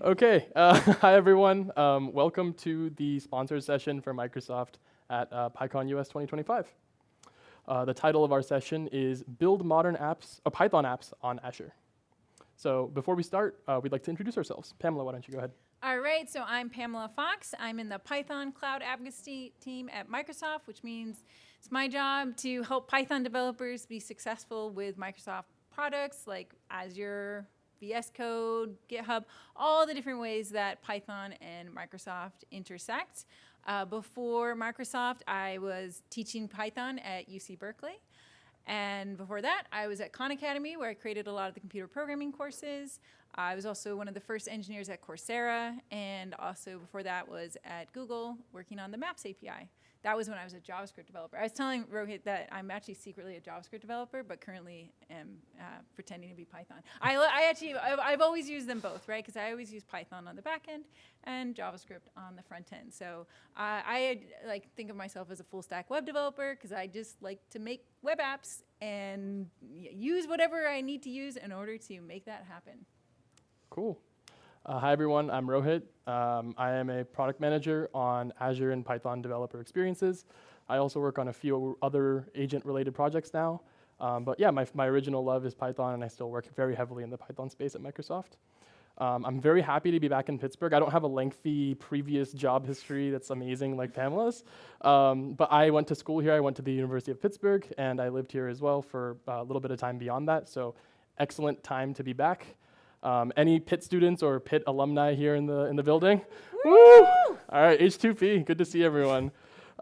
Okay, hi everyone. Welcome to the sponsored session for Microsoft at PyCon US 2025. The title of our session is Build Modern Apps, Python Apps on Azure. So before we start, we'd like to introduce ourselves. Pamela, why don't you go ahead? All right, so I'm Pamela Fox. I'm in the Python Cloud Advocacy team at Microsoft, which means it's my job to help Python developers be successful with Microsoft products like Azure, VS Code, GitHub, all the different ways that Python and Microsoft intersect. Before Microsoft, I was teaching Python at UC Berkeley. And before that, I was at Khan Academy, where I created a lot of the computer programming courses. I was also one of the first engineers at Coursera, and also before that was at Google, working on the Maps API. That was when I was a JavaScript developer. I was telling Rohit that I'm actually secretly a JavaScript developer, but currently am pretending to be Python. I've always used them both, right? Because I always use Python on the back end and JavaScript on the front end. So I think of myself as a full stack web developer because I just like to make web apps and use whatever I need to use in order to make that happen. Cool. Hi everyone, I'm Rohit. I am a product manager on Azure and Python developer experiences. I also work on a few other agent-related projects now. But yeah, my original love is Python, and I still work very heavily in the Python space at Microsoft. I'm very happy to be back in Pittsburgh. I don't have a lengthy previous job history that's amazing like Pamela's, but I went to school here. I went to the University of Pittsburgh, and I lived here as well for a little bit of time beyond that, so excellent time to be back. Any Pitt students or Pitt alumni here in the building? Woo! All right, H2P, good to see everyone.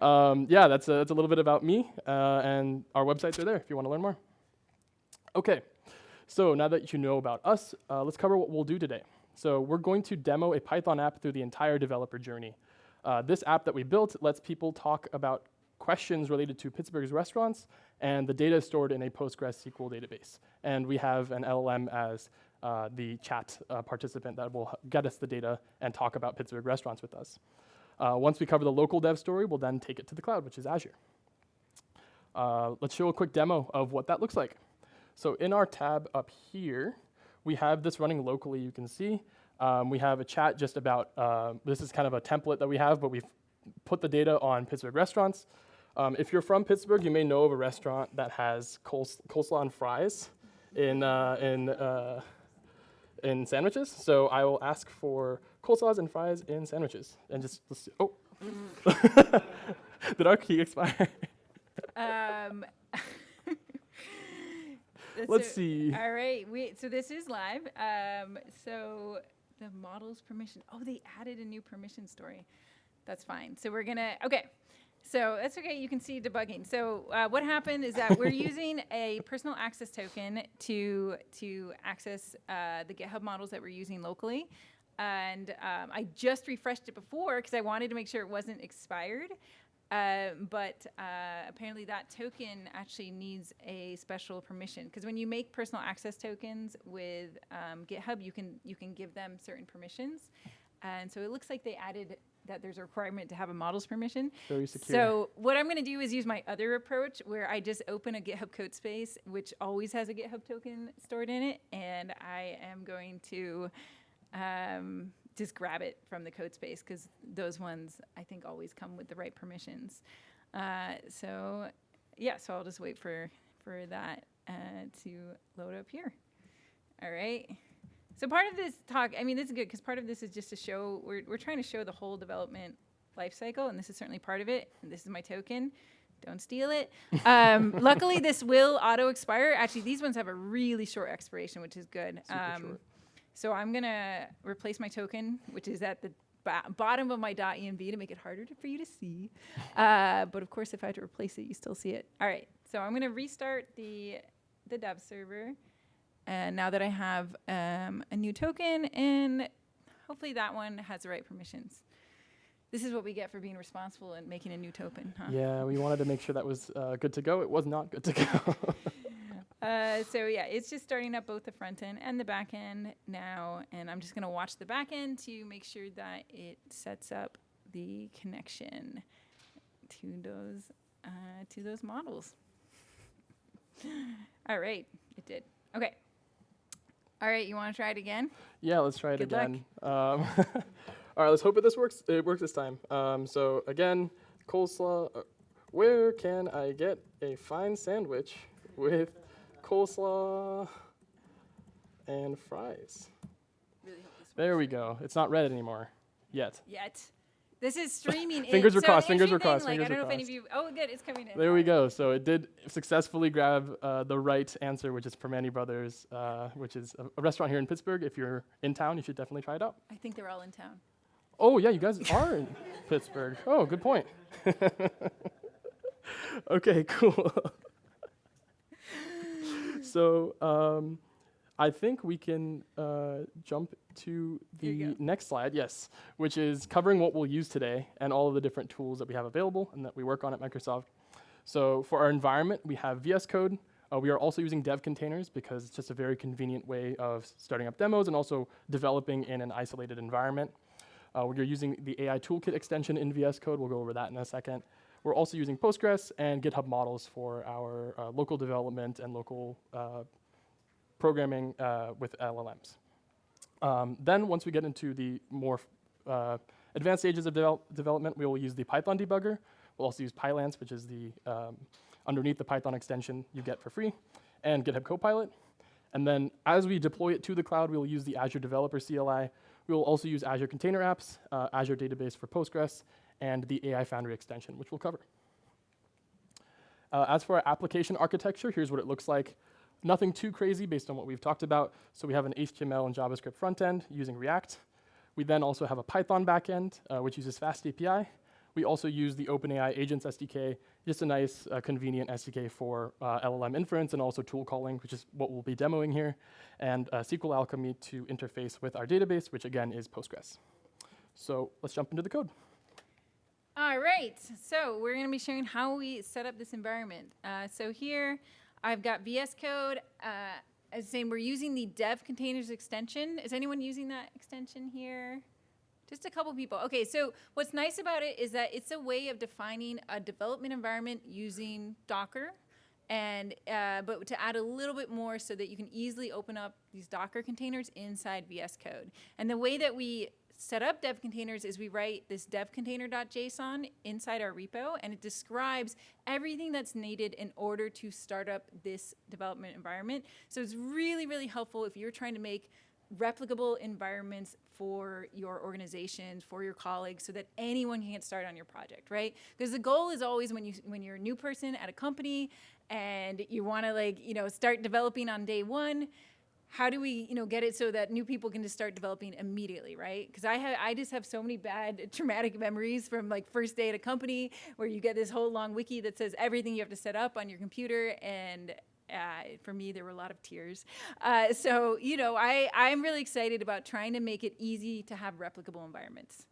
Yeah, that's a little bit about me, and our websites are there if you want to learn more. Okay, so now that you know about us, let's cover what we'll do today. So we're going to demo a Python app through the entire developer journey. This app that we built lets people talk about questions related to Pittsburgh's restaurants, and the data is stored in a PostgreSQL database. And we have an LLM as the chat participant that will get us the data and talk about Pittsburgh restaurants with us. Once we cover the local dev story, we'll then take it to the cloud, which is Azure. Let's show a quick demo of what that looks like. So in our tab up here, we have this running locally, you can see. We have a chat just about, this is kind of a template that we have, but we've put the data on Pittsburgh restaurants. If you're from Pittsburgh, you may know of a restaurant that has coleslaw and fries in sandwiches. So I will ask for coleslaws and fries in sandwiches. And just, oh. Did our key expire? Let's see. All right, so this is live. So the models permission. Oh, they added a new permission story. That's fine. So we're gonna, okay. So that's okay, you can see debugging. So what happened is that we're using a personal access token to access the GitHub models that we're using locally. And I just refreshed it before because I wanted to make sure it wasn't expired. But apparently that token actually needs a special permission because when you make personal access tokens with GitHub, you can give them certain permissions. And so it looks like they added that there's a requirement to have a models permission. Very secure. So what I'm going to do is use my other approach where I just open a GitHub code space, which always has a GitHub token stored in it, and I am going to just grab it from the code space because those ones I think always come with the right permissions. So I'll just wait for that to load up here. All right. So part of this talk, I mean, this is good because part of this is just to show, we're trying to show the whole development lifecycle, and this is certainly part of it. And this is my token. Don't steal it. Luckily, this will auto expire. Actually, these ones have a really short expiration, which is good. Super short. So I'm going to replace my token, which is at the bottom of my .env to make it harder for you to see. But of course, if I have to replace it, you still see it. All right. So I'm going to restart the dev server. And now that I have a new token, and hopefully that one has the right permissions. This is what we get for being responsible and making a new token, huh? Yeah, we wanted to make sure that was good to go. It was not good to go. So yeah, it's just starting up both the front end and the back end now, and I'm just going to watch the back end to make sure that it sets up the connection to those models. All right, it did. Okay. All right, you want to try it again? Yeah, let's try it Good luck. again. All right, let's hope this works. It works this time. So again, coleslaw. Where can I get a fine sandwich with coleslaw and fries? Really hope this There we go. It's not red anymore yet. Yet. This is streaming in. Fingers were So crossed, fingers were interesting crossed, thing, fingers I don't were know if any of crossed. you. Oh, good, it's coming in. There we go. So it did successfully grab the right answer, which is Permane Brothers, which is a restaurant here in Pittsburgh. If you're in town, you should definitely try it out. I think they're all in town. Oh, yeah, you guys are in Pittsburgh. Oh, good point. Okay, cool. So I think we can jump to Here you the go. next slide, yes, which is covering what we'll use today and all of the different tools that we have available and that we work on at Microsoft. So for our environment, we have VS Code. We are also using dev containers because it's just a very convenient way of starting up demos and also developing in an isolated environment. We're using the AI Toolkit extension in VS Code. We'll go over that in a second. We're also using Postgres and GitHub Models for our local development and local programming with LLMs. Then once we get into the more advanced stages of development, we will use the Python debugger. We'll also use Pylance, which is the underneath the Python extension you get for free, and GitHub Copilot. And then as we deploy it to the cloud, we will use the Azure Developer CLI. We will also use Azure Container Apps, Azure Database for Postgres, and the AI Foundry extension, which we'll cover. As for our application architecture, here's what it looks like. Nothing too crazy based on what we've talked about. So we have an HTML and JavaScript front end using React. We then also have a Python backend, which uses Fast API. We also use the OpenAI Agents SDK, just a nice, convenient SDK for LLM inference and also tool calling, which is what we'll be demoing here, and SQL Alchemy to interface with our database, which again is Postgres. So let's jump into the code. All right, so we're going to be showing how we set up this environment. So here I've got VS Code. As saying, we're using the dev containers extension. Is anyone using that extension here? Just a couple people. Okay, so what's nice about it is that it's a way of defining a development environment using Docker, and but to add a little bit more so that you can easily open up these Docker containers inside VS Code. And the way that we set up dev containers is we write this devcontainer.json inside our repo, and it describes everything that's needed in order to start up this development environment. So it's really, really helpful if you're trying to make replicable environments for your organization, for your colleagues, so that anyone can get started on your project, right? Because the goal is always when you're a new person at a company and you want to start developing on day one, how do we get it so that new people can just start developing immediately, right? Because I just have so many bad traumatic memories from first day at a company where you get this whole long wiki that says everything you have to set up on your computer, and for me, there were a lot of tears. So, I'm really excited about trying to make it easy to have replicable environments.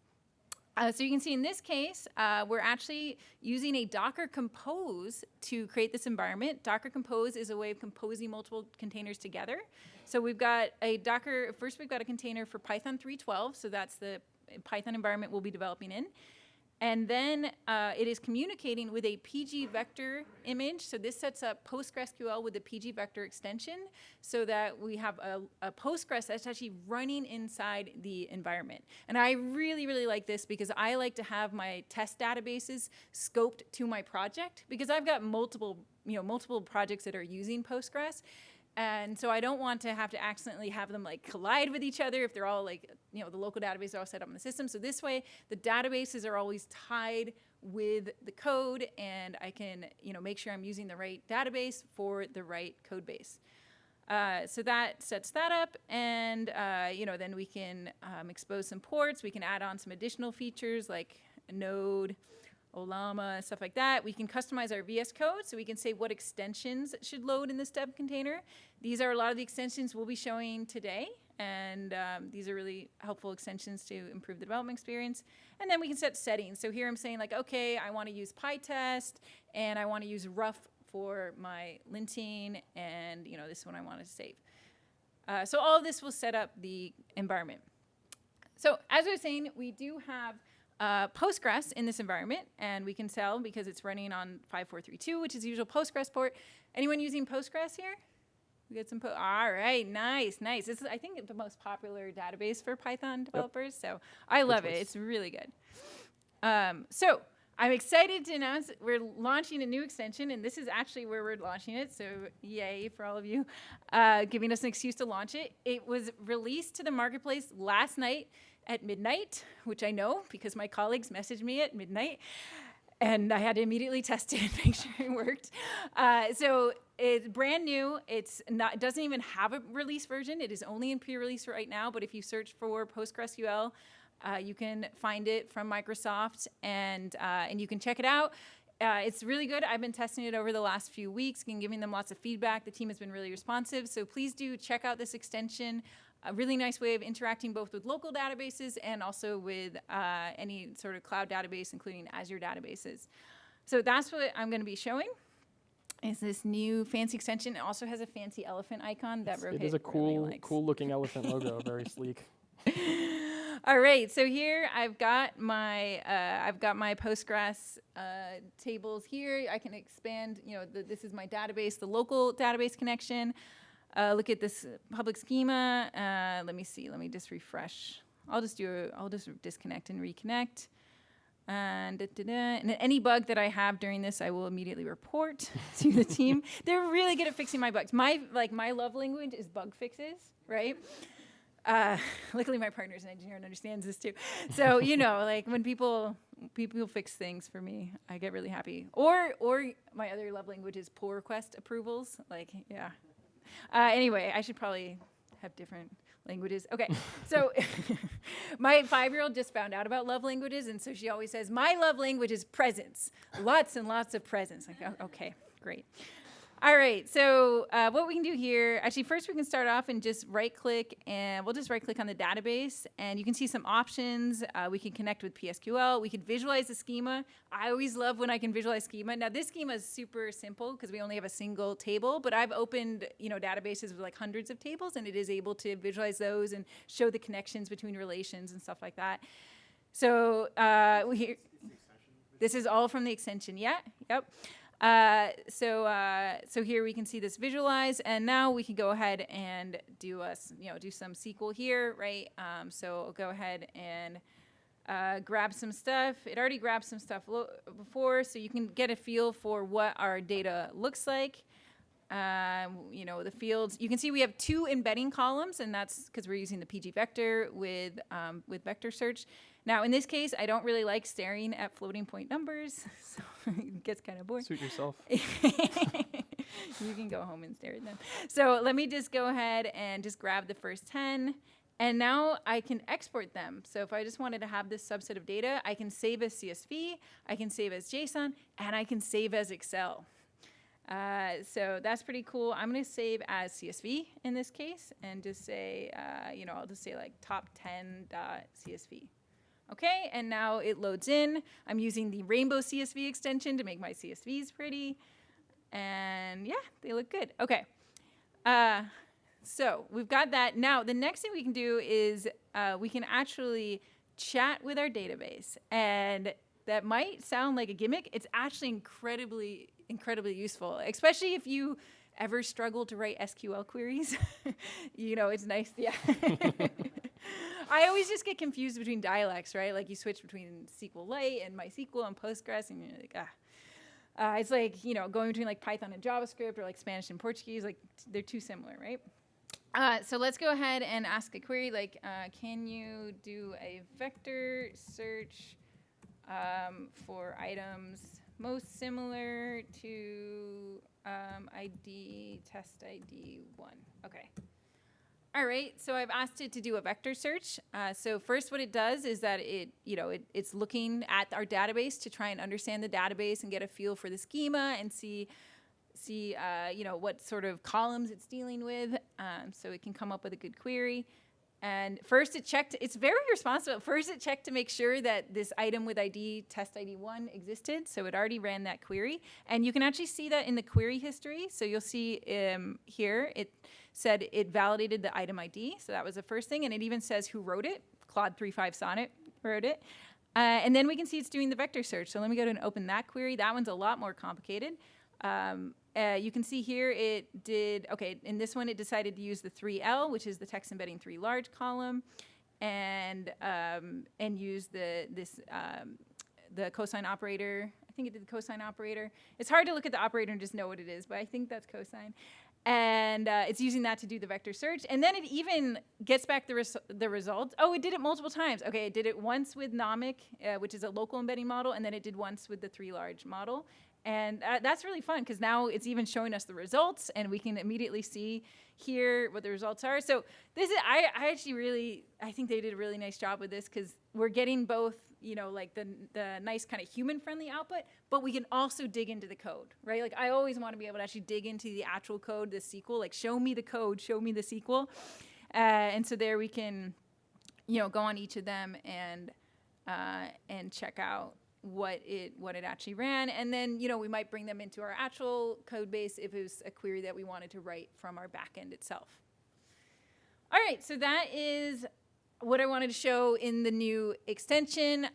So you can see in this case, we're actually using a Docker Compose to create this environment. Docker Compose is a way of composing multiple containers together. So we've got first we've got a container for Python 3.12, so that's the Python environment we'll be developing in. And then it is communicating with a PG vector image. So this sets up PostgreSQL with a PG vector extension so that we have a Postgres that's actually running inside the environment. And I really, really like this because I like to have my test databases scoped to my project, because I've got multiple projects that are using Postgres. And so I don't want to have to accidentally have them collide with each other if they're all the local databases are all set up in the system. So this way, the databases are always tied with the code, and I can make sure I'm using the right database for the right code base. So that sets that up, and then we can expose some ports. We can add on some additional features like a node, Olama, stuff like that. We can customize our VS Code, so we can say what extensions should load in this dev container. These are a lot of the extensions we'll be showing today, and these are really helpful extensions to improve the development experience. And then we can set settings. So here I'm saying okay, I want to use PyTest, and I want to use rough for my linting, and this one I want to save. So all of this will set up the environment. So as I was saying, we do have Postgres in this environment, and we can tell because it's running on 5432, which is the usual Postgres port. Anyone using Postgres here? We get some. All right, nice. This is, I think, the most popular database for Python developers. So I love it. It's really good. So I'm excited to announce we're launching a new extension, and this is actually where we're launching it. So yay for all of you, giving us an excuse to launch it. It was released to the marketplace last night at midnight, which I know because my colleagues messaged me at midnight. And I had to immediately test it and make sure it worked. So it's brand new. It doesn't even have a release version. It is only in pre-release right now. But if you search for PostgreSQL, you can find it from Microsoft, and you can check it out. It's really good. I've been testing it over the last few weeks and giving them lots of feedback. The team has been really responsive. So please do check out this extension. A really nice way of interacting both with local databases and also with any sort of cloud database, including Azure databases. So that's what I'm going to be showing, is this new fancy extension. It also has a fancy elephant icon that Rohit It is a really cool looking elephant logo, very sleek. All right, so here I've got my Postgres tables here. I can expand. This is my database, the local database connection. Look at this public schema. Let me see. Let me just refresh. I'll just disconnect and reconnect. And any bug that I have during this, I will immediately report to the team. They're really good at fixing my bugs. My love language is bug fixes, right? Luckily, my partner's an engineer and understands this too. So when people fix things for me, I get really happy. Or my other love language is pull request approvals. Anyway, I should probably have different languages. Okay, so my 5-year-old just found out about love languages, and so she always says, my love language is presents. Lots and lots of presents. Okay, great. All right, so what we can do here, actually first we can start off and just right-click, and we'll just right-click on the database, and you can see some options. We can connect with PSQL. We can visualize the schema. I always love when I can visualize schema. Now this schema is super simple because we only have a single table, but I've opened databases with like hundreds of tables, and it is able to visualize those and show the connections between relations and stuff like that. So this is all from the extension. Yeah, yep. So here we can see this visualize, and now we can go ahead and do some SQL here, right? So I'll go ahead and grab some stuff. It already grabbed some stuff before, so you can get a feel for what our data looks like. The fields. You can see we have 2 embedding columns, and that's because we're using the PG vector with vector search. Now, in this case, I don't really like staring at floating point numbers, so it gets kind of boring. Suit yourself. You can go home and stare at them. So let me just go ahead and just grab the first 10, and now I can export them. So if I just wanted to have this subset of data, I can save as CSV, I can save as JSON, and I can save as Excel. So that's pretty cool. I'm going to save as CSV in this case, and just say, I'll just say like top10.csv. Okay, and now it loads in. I'm using the Rainbow CSV extension to make my CSVs pretty. And yeah, they look good. Okay, so we've got that. Now, the next thing we can do is we can actually chat with our database. And that might sound like a gimmick. It's actually incredibly useful, especially if you ever struggle to write SQL queries. It's nice. Yeah. I always just get confused between dialects, right? Like you switch between SQLite and MySQL and Postgres, and you're like, it's like, going between like Python and JavaScript, or like Spanish and Portuguese. Like they're too similar, right? So let's go ahead and ask a query like, can you do a vector search for items most similar to test ID 1? Okay. All right, so I've asked it to do a vector search. So first what it does is that it's looking at our database to try and understand the database and get a feel for the schema and see what sort of columns it's dealing with, so it can come up with a good query. And first it checked, it's very responsible. First it checked to make sure that this item with ID, test ID 1 existed. So it already ran that query. And you can actually see that in the query history. So you'll see here, it said it validated the item ID. So that was the first thing. And it even says who wrote it. Claude 3.5 Sonnet wrote it. And then we can see it's doing the vector search. So let me go ahead and open that query. That one's a lot more complicated. You can see here it did, okay, in this one it decided to use the 3L, which is the text embedding 3 large column, and use the cosine operator. I think it did the cosine operator. It's hard to look at the operator and just know what it is, but I think that's cosine. And it's using that to do the vector search. And then it even gets back the results. Oh, it did it multiple times. Okay, it did it once with Nomic, which is a local embedding model, and then it did once with the 3 large model. And that's really fun, because now it's even showing us the results, and we can immediately see here what the results are. So this is, I actually really, I think they did a really nice job with this, because we're getting both, you know, like the nice kind of human-friendly output, but we can also dig into the code, right? Like I always want to be able to actually dig into the actual code, the SQL, like show me the code, show me the SQL. And so there we can, you know, go on each of them and check out what it actually ran, and then, you know, we might bring them into our actual code base if it was a query that we wanted to write from our backend itself. All right, so that is what I wanted to show in the new extension.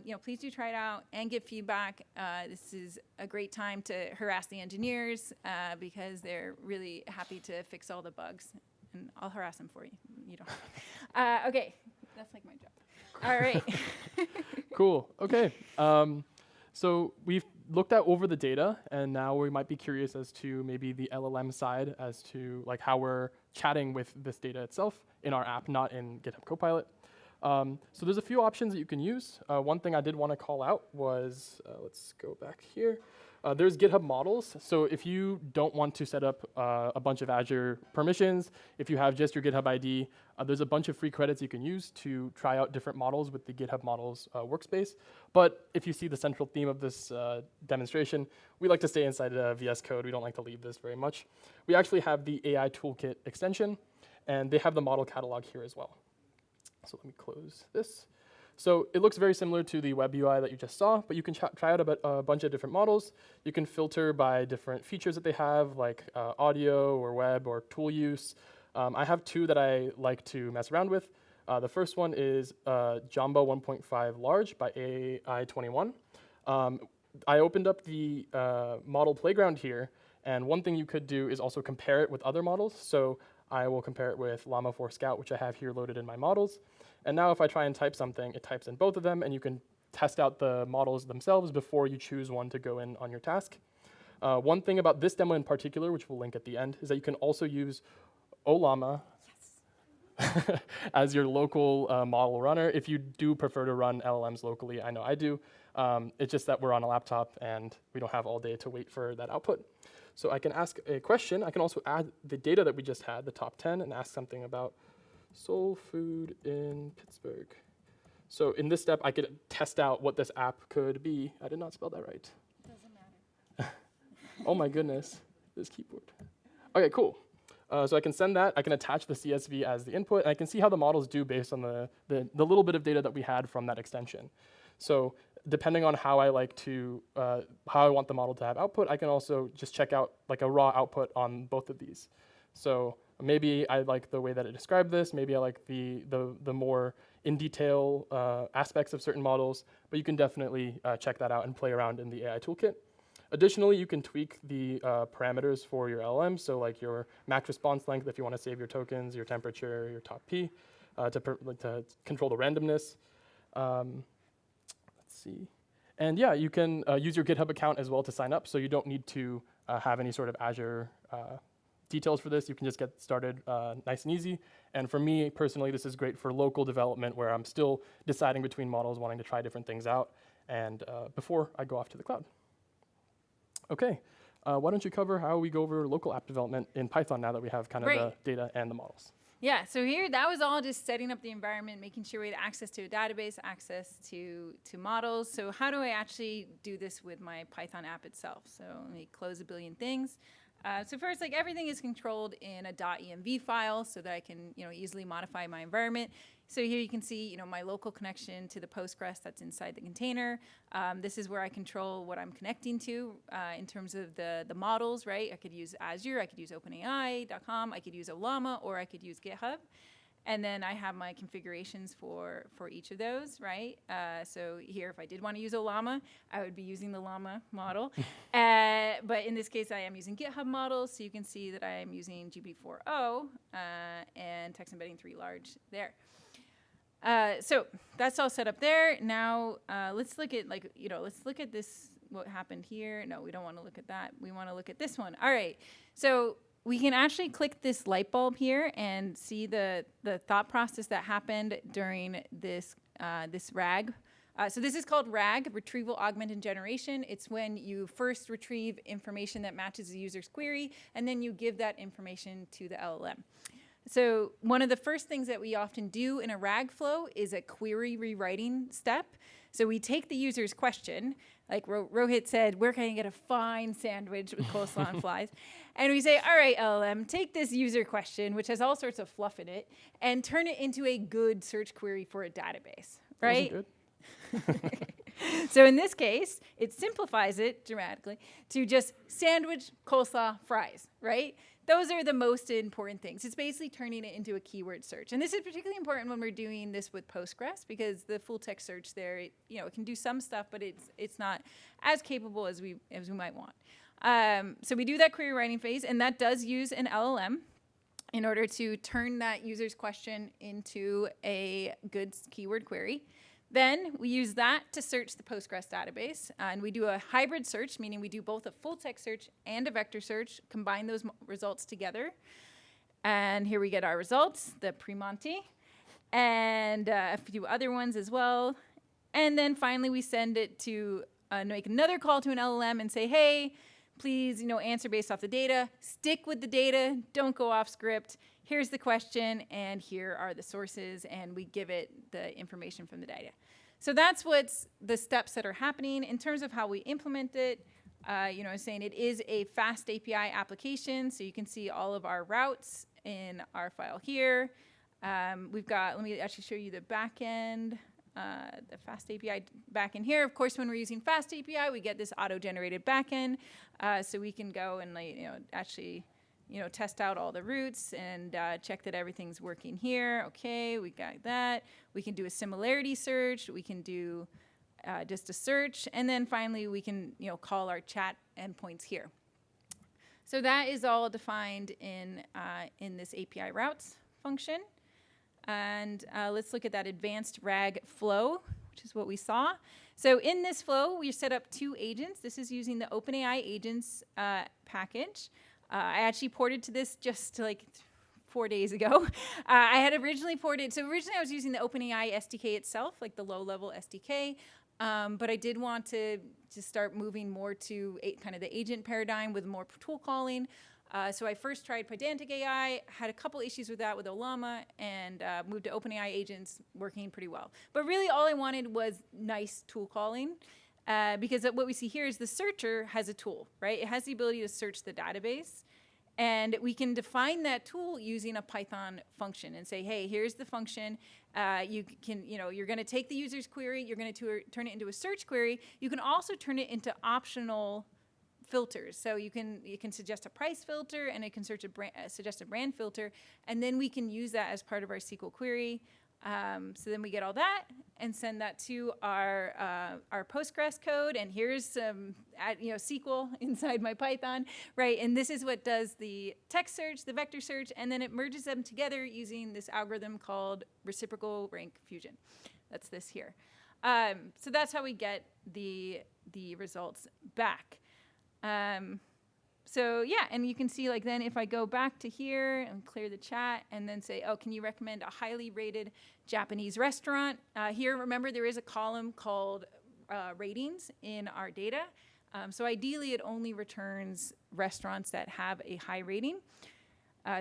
You know, please do try it out and give feedback. This is a great time to harass the engineers because they're really happy to fix all the bugs, and I'll harass them for you. You don't. Okay, that's like my job. All right. Cool. Okay. So we've looked at over the data, and now we might be curious as to maybe the LLM side, as to like how we're chatting with this data itself in our app, not in GitHub Copilot. So there's a few options that you can use. One thing I did want to call out was, let's go back here. There's GitHub Models. So if you don't want to set up a bunch of Azure permissions, if you have just your GitHub ID, there's a bunch of free credits you can use to try out different models with the GitHub Models workspace. But if you see the central theme of this demonstration, we like to stay inside VS Code. We don't like to leave this very much. We actually have the AI Toolkit extension, and they have the model catalog here as well. So let me close this. So it looks very similar to the web UI that you just saw, but you can try out a bunch of different models. You can filter by different features that they have, like audio or web or tool use. I have two that I like to mess around with. The first one is Jumbo 1.5 Large by AI21. I opened up the model playground here, and one thing you could do is also compare it with other models. So I will compare it with Llama 4 Scout, which I have here loaded in my models. And now if I try and type something, it types in both of them, and you can test out the models themselves before you choose one to go in on your task. One thing about this demo in particular, which we'll link at the end, is that you can also use Ollama as your local model runner if you do prefer to run LLMs locally. I know I do. It's just that we're on a laptop, and we don't have all day to wait for that output. So I can ask a question. I can also add the data that we just had, the top 10, and ask something about soul food in Pittsburgh. So in this step, I could test out what this app could be. I did not spell that right. Doesn't matter. Oh my goodness, this keyboard. Okay, cool. So I can send that. I can attach the CSV as the input, and I can see how the models do based on the little bit of data that we had from that extension. So depending on how I like to, how I want the model to have output, I can also just check out like a raw output on both of these. So maybe I like the way that it described this. Maybe I like the more in detail aspects of certain models. But you can definitely check that out and play around in the AI toolkit. Additionally, you can tweak the parameters for your LLM. So like your max response length, if you want to save your tokens, your temperature, your top P, to control the randomness. Let's see. And yeah, you can use your GitHub account as well to sign up. So you don't need to have any sort of Azure details for this. You can just get started nice and easy. And for me personally, this is great for local development where I'm still deciding between models, wanting to try different things out, and before I go off to the cloud. Okay, why don't you cover how we go over local app development in Python now that we have kind of the data and the models? Yeah, so here, that was all just setting up the environment, making sure we had access to a database, access to models. So how do I actually do this with my Python app itself? So let me close a billion things. So first, like everything is controlled in a .env file so that I can, easily modify my environment. So here you can see, my local connection to the Postgres that's inside the container. This is where I control what I'm connecting to in terms of the models, right? I could use Azure, I could use OpenAI.com, I could use Ollama, or I could use GitHub. And then I have my configurations for each of those, right? So here, if I did want to use a llama, I would be using the llama model. But in this case, I am using GitHub Models, so you can see that I am using GB4o and text embedding 3 large there. So that's all set up there. Now let's look at let's look at this. What happened here? No, we don't want to look at that. We want to look at this one. All right. So we can actually click this light bulb here and see the thought process that happened during this this RAG. So this is called RAG, Retrieval Augmented Generation. It's when you first retrieve information that matches the user's query, and then you give that information to the LLM. So one of the first things that we often do in a RAG flow is a query rewriting step. So we take the user's question, like Rohit said, where can I get a fine sandwich with coleslaw and flies? And we say, all right, LLM, take this user question, which has all sorts of fluff in it, and turn it into a good search query for a database, right? Good. So in this case, it simplifies it dramatically to just sandwich, coleslaw, fries, right? Those are the most important things. It's basically turning it into a keyword search. And this is particularly important when we're doing this with Postgres, because the full text search there, it can do some stuff, but it's not as capable as we might want. So we do that query writing phase, and that does use an LLM in order to turn that user's question into a good keyword query. Then we use that to search the Postgres database, and we do a hybrid search, meaning we do both a full text search and a vector search, combine those results together. And here we get our results, the Primonti, and a few other ones as well. And then finally we send it to make another call to an LLM and say, hey, please answer based off the data, stick with the data, don't go off script. Here's the question, and here are the sources, and we give it the information from the data. So that's what's the steps that are happening. In terms of how we implement it, I was saying it is a fast API application, so you can see all of our routes in our file here. We've got, let me actually show you the back end, the fast API back in here. Of course, when we're using fast API, we get this auto-generated backend, so we can go and actually test out all the routes and check that everything's working here. Okay, we got that. We can do a similarity search. We can do just a search. And then finally, we can call our chat endpoints here. So that is all defined in this API routes function. And let's look at that advanced RAG flow, which is what we saw. So in this flow, we set up 2 agents. This is using the OpenAI agents package. I actually ported to this just like 4 days ago. I had originally ported, so originally I was using the OpenAI SDK itself, like the low-level SDK, but I did want to start moving more to kind of the agent paradigm with more tool calling. So I first tried Pydantic AI, had a couple issues with that with Ollama, and moved to OpenAI agents, working pretty well. But really all I wanted was nice tool calling. Because what we see here is the searcher has a tool, right? It has the ability to search the database, and we can define that tool using a Python function and say, hey, here's the function. You're going to take the user's query, you're going to turn it into a search query. You can also turn it into optional filters. So you can suggest a price filter, and it can suggest a brand filter, and then we can use that as part of our SQL query. So then we get all that and send that to our Postgres code, and here's some SQL inside my Python, right? And this is what does the text search, the vector search, and then it merges them together using this algorithm called reciprocal rank fusion. That's this here. So that's how we get the results back. So yeah, and you can see then if I go back to here and clear the chat and then say, oh, can you recommend a highly rated Japanese restaurant? Here, remember, there is a column called ratings in our data. So ideally, it only returns restaurants that have a high rating.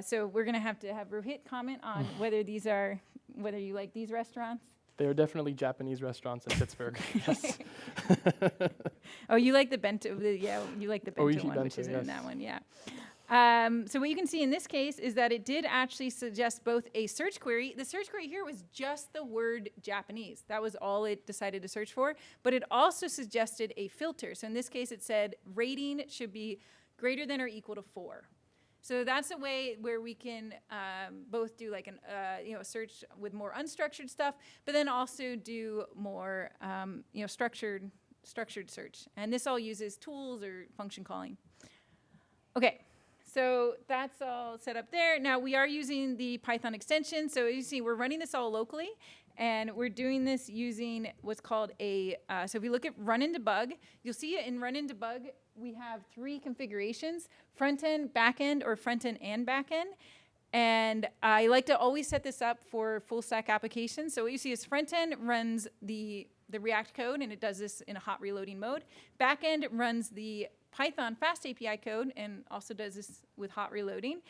So we're going to have Rohit comment on whether you like these restaurants. They are definitely Japanese restaurants in Pittsburgh. Yes. Oh, you like the bento? You like the bento one, which isn't in that one. Yeah. So what you can see in this case is that it did actually suggest both a search query. The search query here was just the word Japanese. That was all it decided to search for. But it also suggested a filter. So in this case, it said rating should be greater than or equal to 4. So that's a way where we can both do like a search with more unstructured stuff, but then also do more structured search. And this all uses tools or function calling. Okay, so that's all set up there. Now we are using the Python extension. So you see, we're running this all locally. And we're doing this using what's called so if you look at run and debug, you'll see in run and debug, we have 3 configurations: front end, back end, or front end and back end. And I like to always set this up for full stack applications. So what you see is front end runs the React code, and it does this in a hot reloading mode. Back end runs the Python fast API code and also does this with hot reloading.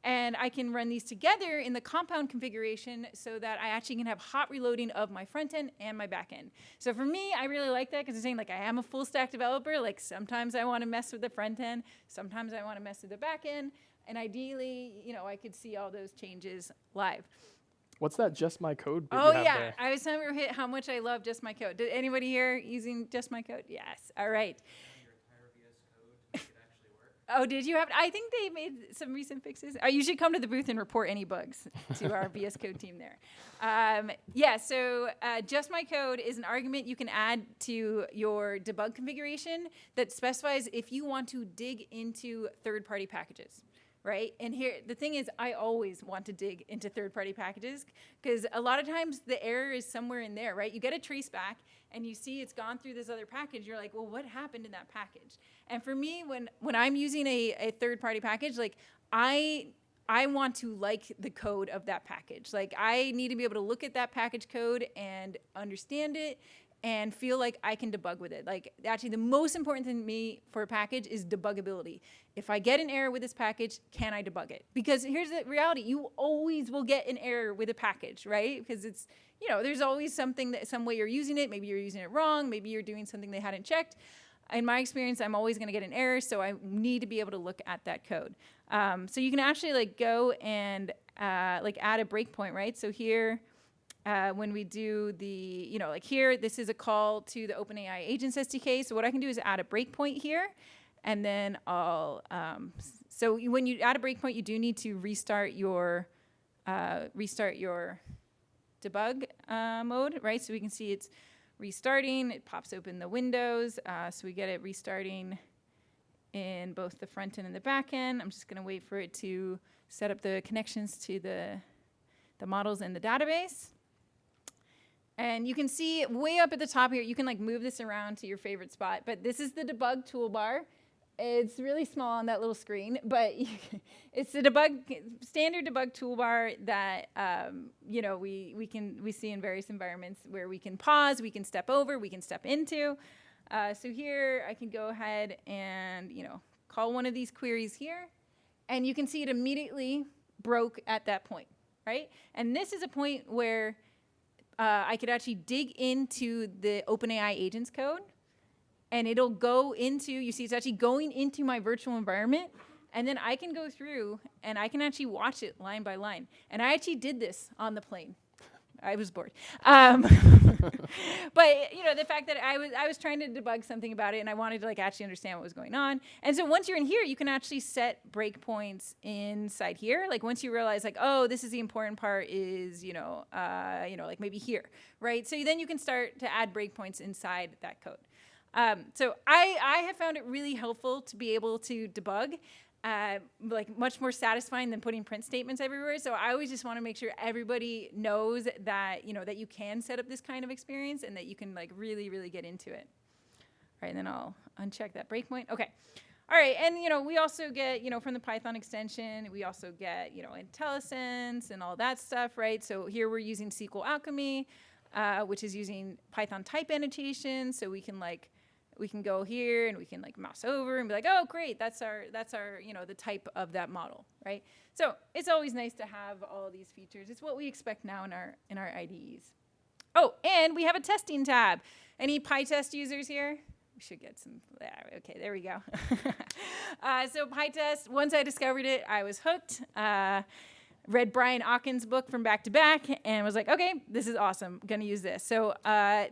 And I can run these together in the compound configuration so that I actually can have hot reloading of my front end and my back end. So for me, I really like that because it's saying like I am a full stack developer. Like sometimes I want to mess with the front end, sometimes I want to mess with the back end, and ideally, I could see all those changes live. What's that Just My Code bit Oh you have yeah, there? I was telling Rohit how much I love Just My Code. Did anybody here using Just My Code? Yes. All right. Oh, did you have? I think they made some recent fixes. You should come to the booth and report any bugs to our VS Code team there. So Just My Code is an argument you can add to your debug configuration that specifies if you want to dig into third-party packages, right? And here, the thing is, I always want to dig into third-party packages because a lot of times the error is somewhere in there, right? You get a trace back and you see it's gone through this other package. You're like, well, what happened in that package? And for me, when I'm using a third-party package, like I want to like the code of that package. Like I need to be able to look at that package code and understand it and feel like I can debug with it. Like actually the most important thing to me for a package is debuggability. If I get an error with this package, can I debug it? Because here's the reality, you always will get an error with a package, right? Because it's, there's always some way you're using it, maybe you're using it wrong, maybe you're doing something they hadn't checked. In my experience, I'm always gonna get an error, so I need to be able to look at that code. So you can actually go and add a breakpoint, right? So here, when we do the, here, this is a call to the OpenAI Agents SDK. So what I can do is add a breakpoint here, and then I'll, so when you add a breakpoint, you do need to restart your debug mode, right? So we can see it's restarting. It pops open the windows. So we get it restarting in both the front end and the back end. I'm just going to wait for it to set up the connections to the models in the database. And you can see way up at the top here, you can move this around to your favorite spot. But this is the debug toolbar. It's really small on that little screen, but it's the standard debug toolbar that we see in various environments where we can pause, we can step over, we can step into. So here I can go ahead and call one of these queries here, and you can see it immediately broke at that point, right? And this is a point where I could actually dig into the OpenAI agents code. And it'll go into, you see it's actually going into my virtual environment. And then I can go through and I can actually watch it line by line. And I actually did this on the plane. I was bored. But the fact that I was trying to debug something about it and I wanted to actually understand what was going on. And so once you're in here, you can actually set breakpoints inside here. Once you realize oh, this is the important part is, maybe here, right? So then you can start to add breakpoints inside that code. So I have found it really helpful to be able to debug, much more satisfying than putting print statements everywhere. So I always just want to make sure everybody knows that, that you can set up this kind of experience and that you can really, really get into it. All right, and then I'll uncheck that breakpoint. Okay. All right, and we also get, from the Python extension, we also get, IntelliSense and all that stuff, right? So here we're using SQL Alchemy, which is using Python type annotation, so we can go here and we can mouse over and be oh great, that's our the type of that model, right? So it's always nice to have all of these features. It's what we expect now in our IDEs. Oh, and we have a testing tab. Any PyTest users here? We should get some. Okay, there we go. So PyTest. Once I discovered it, I was hooked. Read Brian Aaken's book from back to back and was okay, this is awesome. I'm gonna use this. So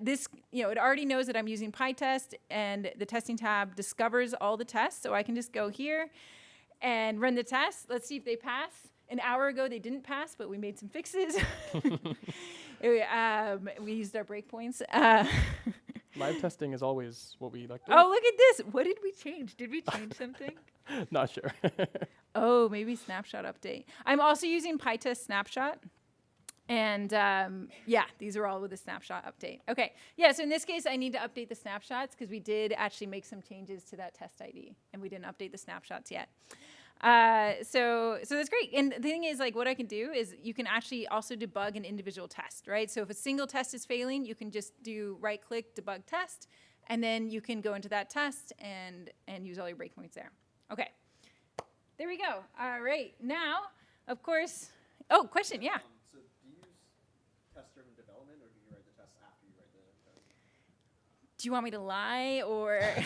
this, it already knows that I'm using PyTest, and the testing tab discovers all the tests. So I can just go here and run the test. Let's see if they pass. An hour ago, they didn't pass, but we made some fixes. We used our breakpoints. Live testing is always what we like to Oh, look at this. What did we change? Did we change something? Not sure. Oh, maybe snapshot update. I'm also using PyTest snapshot. And yeah, these are all with a snapshot update. Okay, yeah, so in this case, I need to update the snapshots because we did actually make some changes to that test ID, and we didn't update the snapshots yet. So that's great. And the thing is, like, what I can do is you can actually also debug an individual test, right? So if a single test is failing, you can just do right-click, debug test, and then you can go into that test and use all your breakpoints there. Okay, there we go. All right, now, of course, oh, question, yeah. So do you use test-driven development, or do you write the tests after you write the test? Do you want me to lie, or? I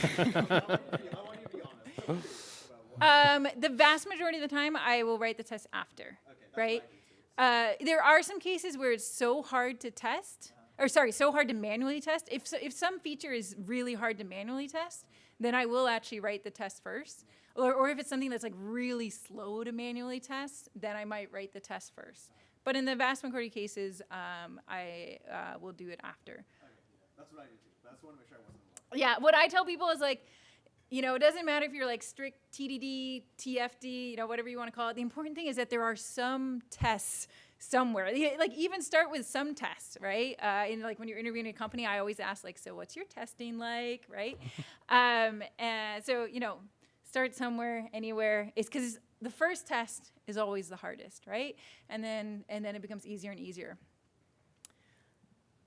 want you to be honest. About what. The vast majority of the time, I will write the test after, Okay, that's right? what I do too. There are some cases where it's so hard to test, or sorry, so hard to manually test. If some feature is really hard to manually test, then I will actually write the test first. Or if it's something that's like really slow to manually test, then I might write the test first. But in the vast majority of cases, I will do it after. Okay, yeah. That's what I do too. But I just want to make sure I wasn't lying. Yeah, what I tell people is like, you know, it doesn't matter if you're like strict TDD, TFD, you know, whatever you want to call it. The important thing is that there are some tests somewhere. Like even start with some tests, right? And like when you're interviewing a company, I always ask like, so what's your testing like, right? And so, you know, start somewhere, anywhere. It's because the first test is always the hardest, right? And then it becomes easier and easier.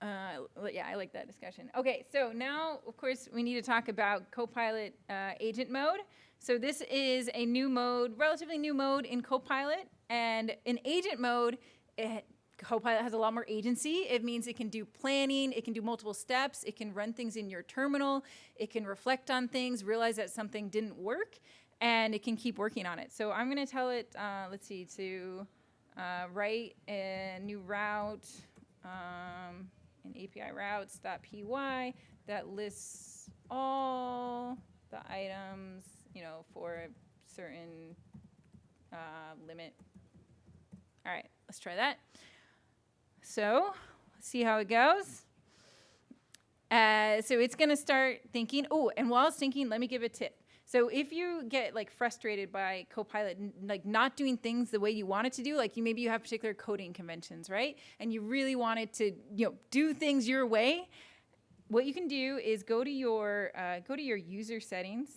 Yeah, I like that discussion. Okay, so now, of course, we need to talk about Copilot agent mode. So this is a new mode, relatively new mode in Copilot. And in agent mode, Copilot has a lot more agency. It means it can do planning, it can do multiple steps, it can run things in your terminal, it can reflect on things, realize that something didn't work, and it can keep working on it. So I'm going to tell it, let's see, to write a new route, in API routes.py that lists all the items, you know, for a certain limit. All right, let's try that. So let's see how it goes. So it's going to start thinking. Oh, and while it's thinking, let me give a tip. So if you get like frustrated by Copilot, like not doing things the way you want it to do, like maybe you have particular coding conventions, right? And you really want it to, you know, do things your way. What you can do is go to your user settings,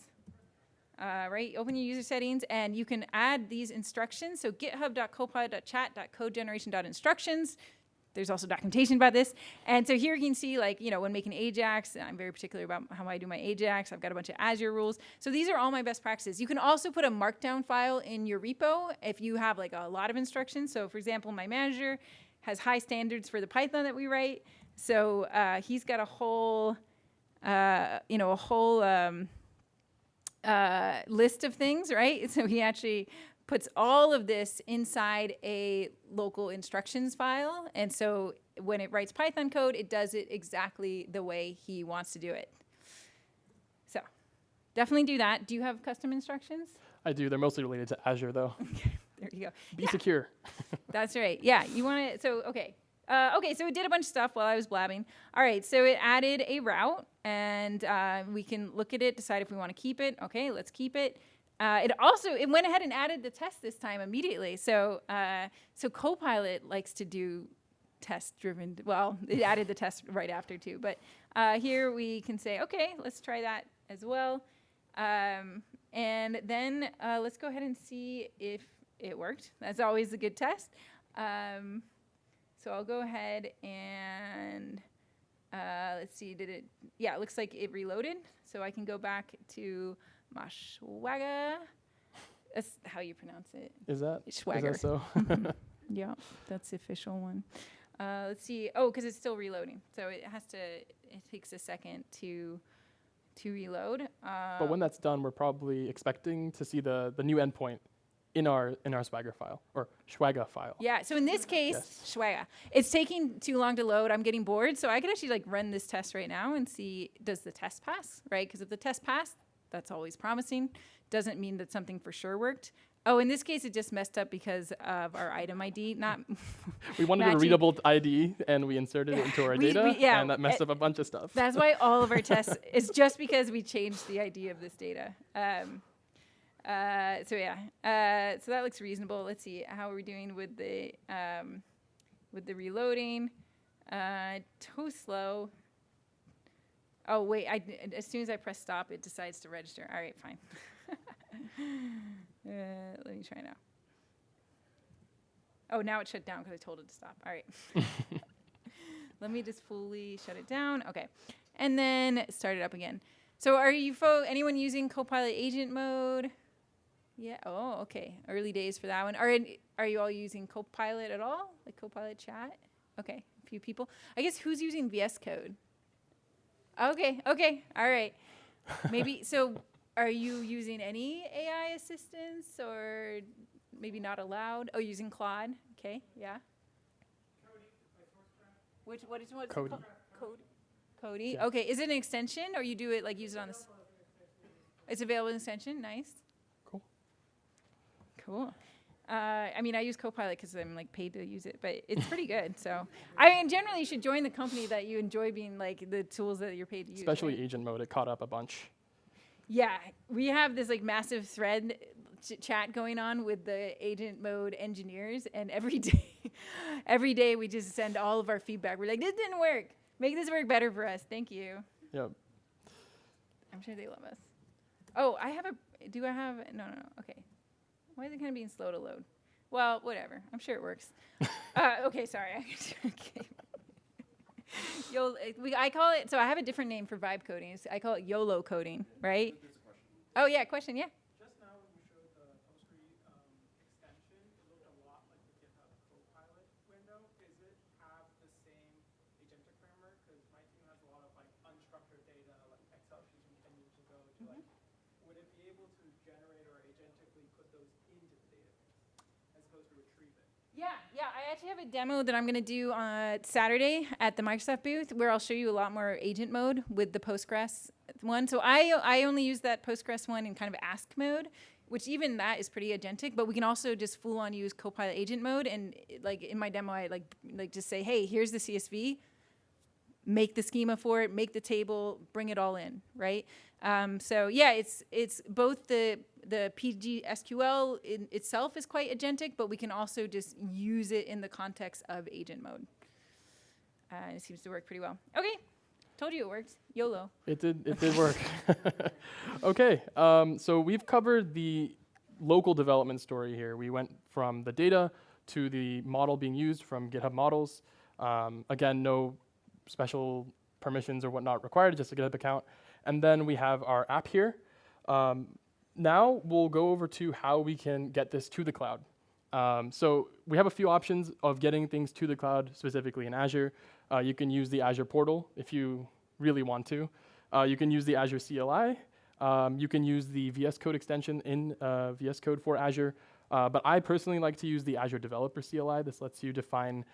right? Open your user settings, and you can add these instructions. So github.copilot.chat.codegeneration.instructions. There's also documentation about this. And so here you can see, like, you know, when making Ajax, I'm very particular about how I do my Ajax. I've got a bunch of Azure rules. So these are all my best practices. You can also put a markdown file in your repo if you have like a lot of instructions. So for example, my manager has high standards for the Python that we write. So he's got a whole, list of things, right? So he actually puts all of this inside a local instructions file. And so when it writes Python code, it does it exactly the way he wants to do it. So definitely do that. Do you have custom instructions? I do. They're mostly related to Azure, though. There you go. Be secure. That's right. Yeah, you want to, so, okay. Okay, so it did a bunch of stuff while I was blabbing. All right, so it added a route, and we can look at it, decide if we want to keep it. Okay, let's keep it. It went ahead and added the test this time immediately. So Copilot likes to do test-driven. Well, it added the test right after too. But here we can say, okay, let's try that as well. And then let's go ahead and see if it worked. That's always a good test. So I'll go ahead and let's see. Yeah, it looks like it reloaded. So I can go back to Mashwaga. That's how you pronounce it. Is that Schwager. Is that so? Yeah, that's the official one. Let's see. Oh, because it's still reloading. So it takes a second to reload. But when that's done, we're probably expecting to see the new endpoint in our Swagger file, or Schwaga file. Yeah, so in this case, Yes. Schwaga. It's taking too long to load. I'm getting bored. So I could actually like run this test right now and see, does the test pass, right? Because if the test passed, that's always promising. Doesn't mean that something for sure worked. Oh, in this case, it just messed up because of our item ID, not We wanted a matching. readable ID, and we inserted it into our data, yeah, and that messed up a bunch of stuff. That's why all of our tests is just because we changed the ID of this data. So that looks reasonable. Let's see how are we doing with the reloading. Too slow. Oh wait, as soon as I press stop, it decides to register. All right, fine. Let me try now. Oh, now it shut down because I told it to stop. All right. Let me just fully shut it down. Okay. And then start it up again. So are you anyone using Copilot agent mode? Yeah. Oh, okay. Early days for that one. Are you all using Copilot at all? Like Copilot chat? Okay. A few people. I guess who's using VS Code? Okay. Okay. All right. Maybe so. Are you using any AI assistants or maybe not allowed? Oh, using Claude. Okay. Yeah. What is it Cody. called? Cody. Yeah. Okay. Is it an extension or you do it like use it on this? It's available in extension. Nice. Cool. Cool. I mean, I use Copilot because I'm like paid to use it, but it's pretty good. So, I mean, generally, you should join the company that you enjoy being like the tools that you're paid to use. Especially right? agent mode, it caught up a bunch. Yeah, we have this like massive thread chat going on with the agent mode engineers, and every day we just send all of our feedback. We're like, this didn't work. Make this work better for us. Thank you. Yep. I'm sure they love us. Oh, do I have, no. Okay. Why is it kind of being slow to load? Well, whatever. I'm sure it works. Okay, sorry. Okay. I call it, so I have a different name for vibe coding. I call it YOLO coding, right? Oh, yeah, question, yeah. Just now when you showed the extension, it looked a lot like the GitHub Copilot window. Does it have the same agentic framework? Because my team has a lot of like unstructured data, like Excel sheets from 10 years ago. Would it be able to generate or agentically put those into the database as opposed to retrieve it? Yeah, I actually have a demo that I'm going to do on Saturday at the Microsoft booth where I'll show you a lot more agent mode with the Postgres one. So I only use that Postgres one in kind of ask mode, which even that is pretty agentic, but we can also just full on use Copilot agent mode. And like in my demo, I like just say, hey, here's the CSV, make the schema for it, make the table, bring it all in, right? So yeah, it's both the PostgreSQL in itself is quite agentic, but we can also just use it in the context of agent mode. It seems to work pretty well. Okay, told you it works. YOLO. It did work. Okay, so we've covered the local development story here. We went from the data to the model being used from GitHub Models. Again, no special permissions or whatnot required, just a GitHub account. And then we have our app here. Now we'll go over to how we can get this to the cloud. So we have a few options of getting things to the cloud, specifically in Azure. You can use the Azure portal if you really want to. You can use the Azure CLI. You can use the VS Code extension in VS Code for Azure. But I personally like to use the Azure Developer CLI. This lets you define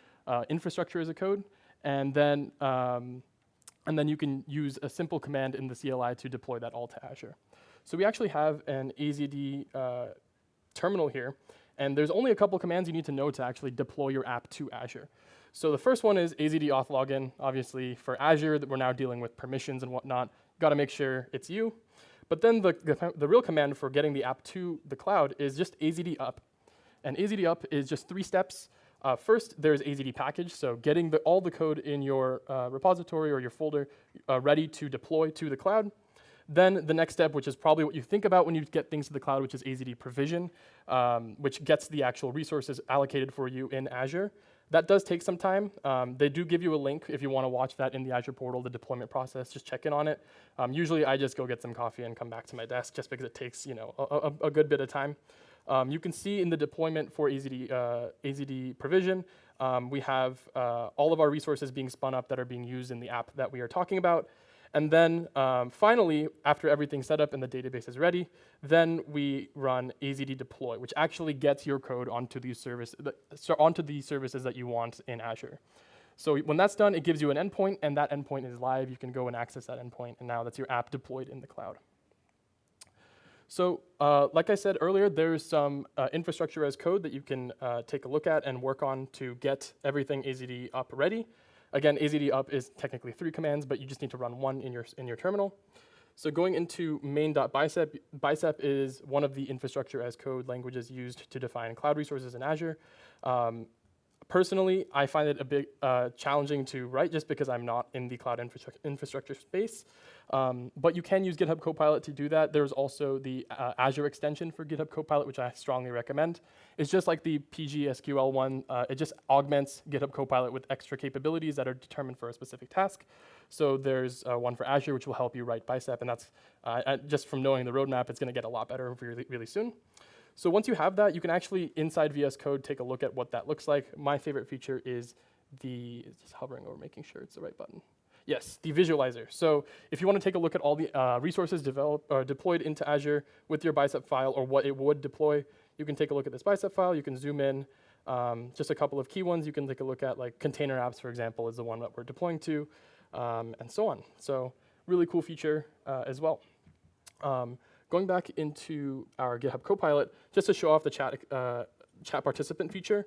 infrastructure as a code. And then you can use a simple command in the CLI to deploy that all to Azure. So we actually have an AZD terminal here, and there's only a couple commands you need to know to actually deploy your app to Azure. So the first one is AZD auth login. Obviously, for Azure, that we're now dealing with permissions and whatnot. Got to make sure it's you. But then the real command for getting the app to the cloud is just AZD up. And AZD up is just 3 steps. First, there's AZD package, so getting all the code in your repository or your folder ready to deploy to the cloud. Then the next step, which is probably what you think about when you get things to the cloud, which is AZD provision, which gets the actual resources allocated for you in Azure. That does take some time. They do give you a link if you want to watch that in the Azure portal, the deployment process. Just check in on it. Usually, I just go get some coffee and come back to my desk, just because it takes a good bit of time. You can see in the deployment for AZD provision, we have all of our resources being spun up that are being used in the app that we are talking about. And then finally, after everything's set up and the database is ready, then we run AZD deploy, which actually gets your code onto the services that you want in Azure. So when that's done, it gives you an endpoint, and that endpoint is live. You can go and access that endpoint, and now that's your app deployed in the cloud. So like I said earlier, there's some infrastructure as code that you can take a look at and work on to get everything AZD up ready. Again, AZD up is technically 3 commands, but you just need to run 1 in your terminal. So going into main.bicep, bicep is one of the infrastructure as code languages used to define cloud resources in Azure. Personally, I find it a bit challenging to write just because I'm not in the cloud infrastructure space. But you can use GitHub Copilot to do that. There's also the Azure extension for GitHub Copilot, which I strongly recommend. It's just like the PostgreSQL one. It just augments GitHub Copilot with extra capabilities that are determined for a specific task. So there's one for Azure, which will help you write bicep. And that's just from knowing the roadmap, it's going to get a lot better really, really soon. So once you have that, you can actually, inside VS Code, take a look at what that looks like. My favorite feature is just hovering over making sure it's the right button. Yes, the visualizer. So if you want to take a look at all the resources deployed into Azure with your bicep file or what it would deploy, you can take a look at this bicep file. You can zoom in. Just a couple of key ones you can take a look at, like container apps, for example, is the one that we're deploying to, and so on. So really cool feature as well. Going back into our GitHub Copilot, just to show off the chat participant feature,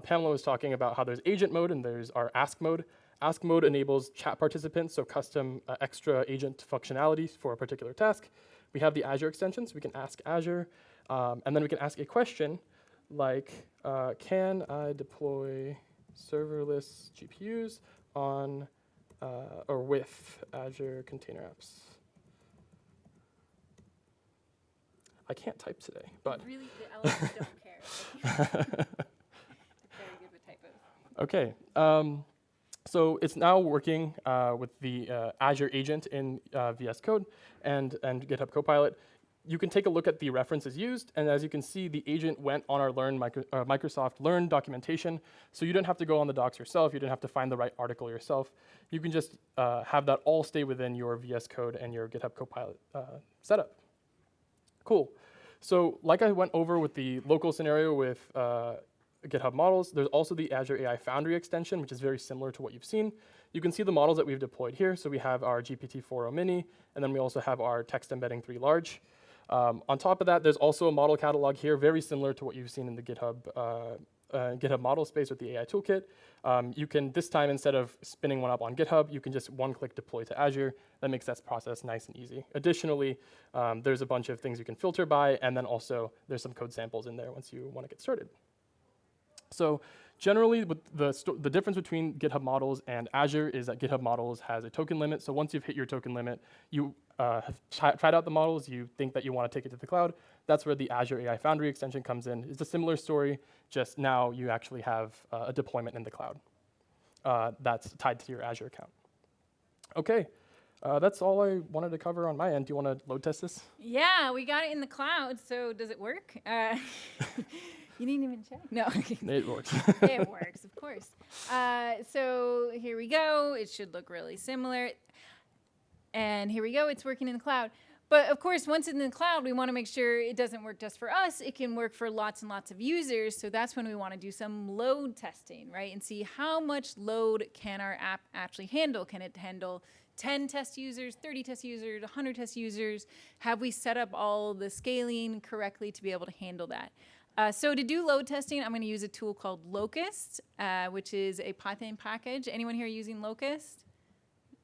Pamela was talking about how there's agent mode and there's our ask mode. Ask mode enables chat participants, so custom extra agent functionality for a particular task. We have the Azure extension, so we can ask Azure, and then we can ask a question like, can I deploy serverless GPUs on or with Azure Container Apps? I can't type today, but Really, the LLMs don't care. Very good with typos. Okay. So it's now working with the Azure agent in VS Code and GitHub Copilot. You can take a look at the references used, and as you can see, the agent went on our Microsoft Learn documentation, so you don't have to go on the docs yourself. You don't have to find the right article yourself. You can just have that all stay within your VS Code and your GitHub Copilot setup. Cool. So like I went over with the local scenario with GitHub Models, there's also the Azure AI Foundry extension, which is very similar to what you've seen. You can see the models that we've deployed here. So we have our GPT-4o mini, and then we also have our text embedding 3 large. On top of that, there's also a model catalog here, very similar to what you've seen in the GitHub model space with the AI toolkit. You can, this time, instead of spinning one up on GitHub, you can just one-click deploy to Azure. That makes that process nice and easy. Additionally, there's a bunch of things you can filter by, and then also there's some code samples in there once you want to get started. So generally, with the difference between GitHub Models and Azure is that GitHub Models has a token limit. So once you've hit your token limit, you have tried out the models, you think that you want to take it to the cloud. That's where the Azure AI Foundry extension comes in. It's a similar story, just now you actually have a deployment in the cloud that's tied to your Azure account. Okay, that's all I wanted to cover on my end. Do you want to load test this? Yeah, we got it in the cloud, so does it work? You didn't even check? No. It works. It works, of course. So here we go. It should look really similar. And here we go. It's working in the cloud. But of course, once it's in the cloud, we want to make sure it doesn't work just for us. It can work for lots and lots of users. So that's when we want to do some load testing, right? And see how much load can our app actually handle. Can it handle 10 test users, 30 test users, 100 test users? Have we set up all the scaling correctly to be able to handle that? So to do load testing, I'm going to use a tool called Locust, which is a Python package. Anyone here using Locust?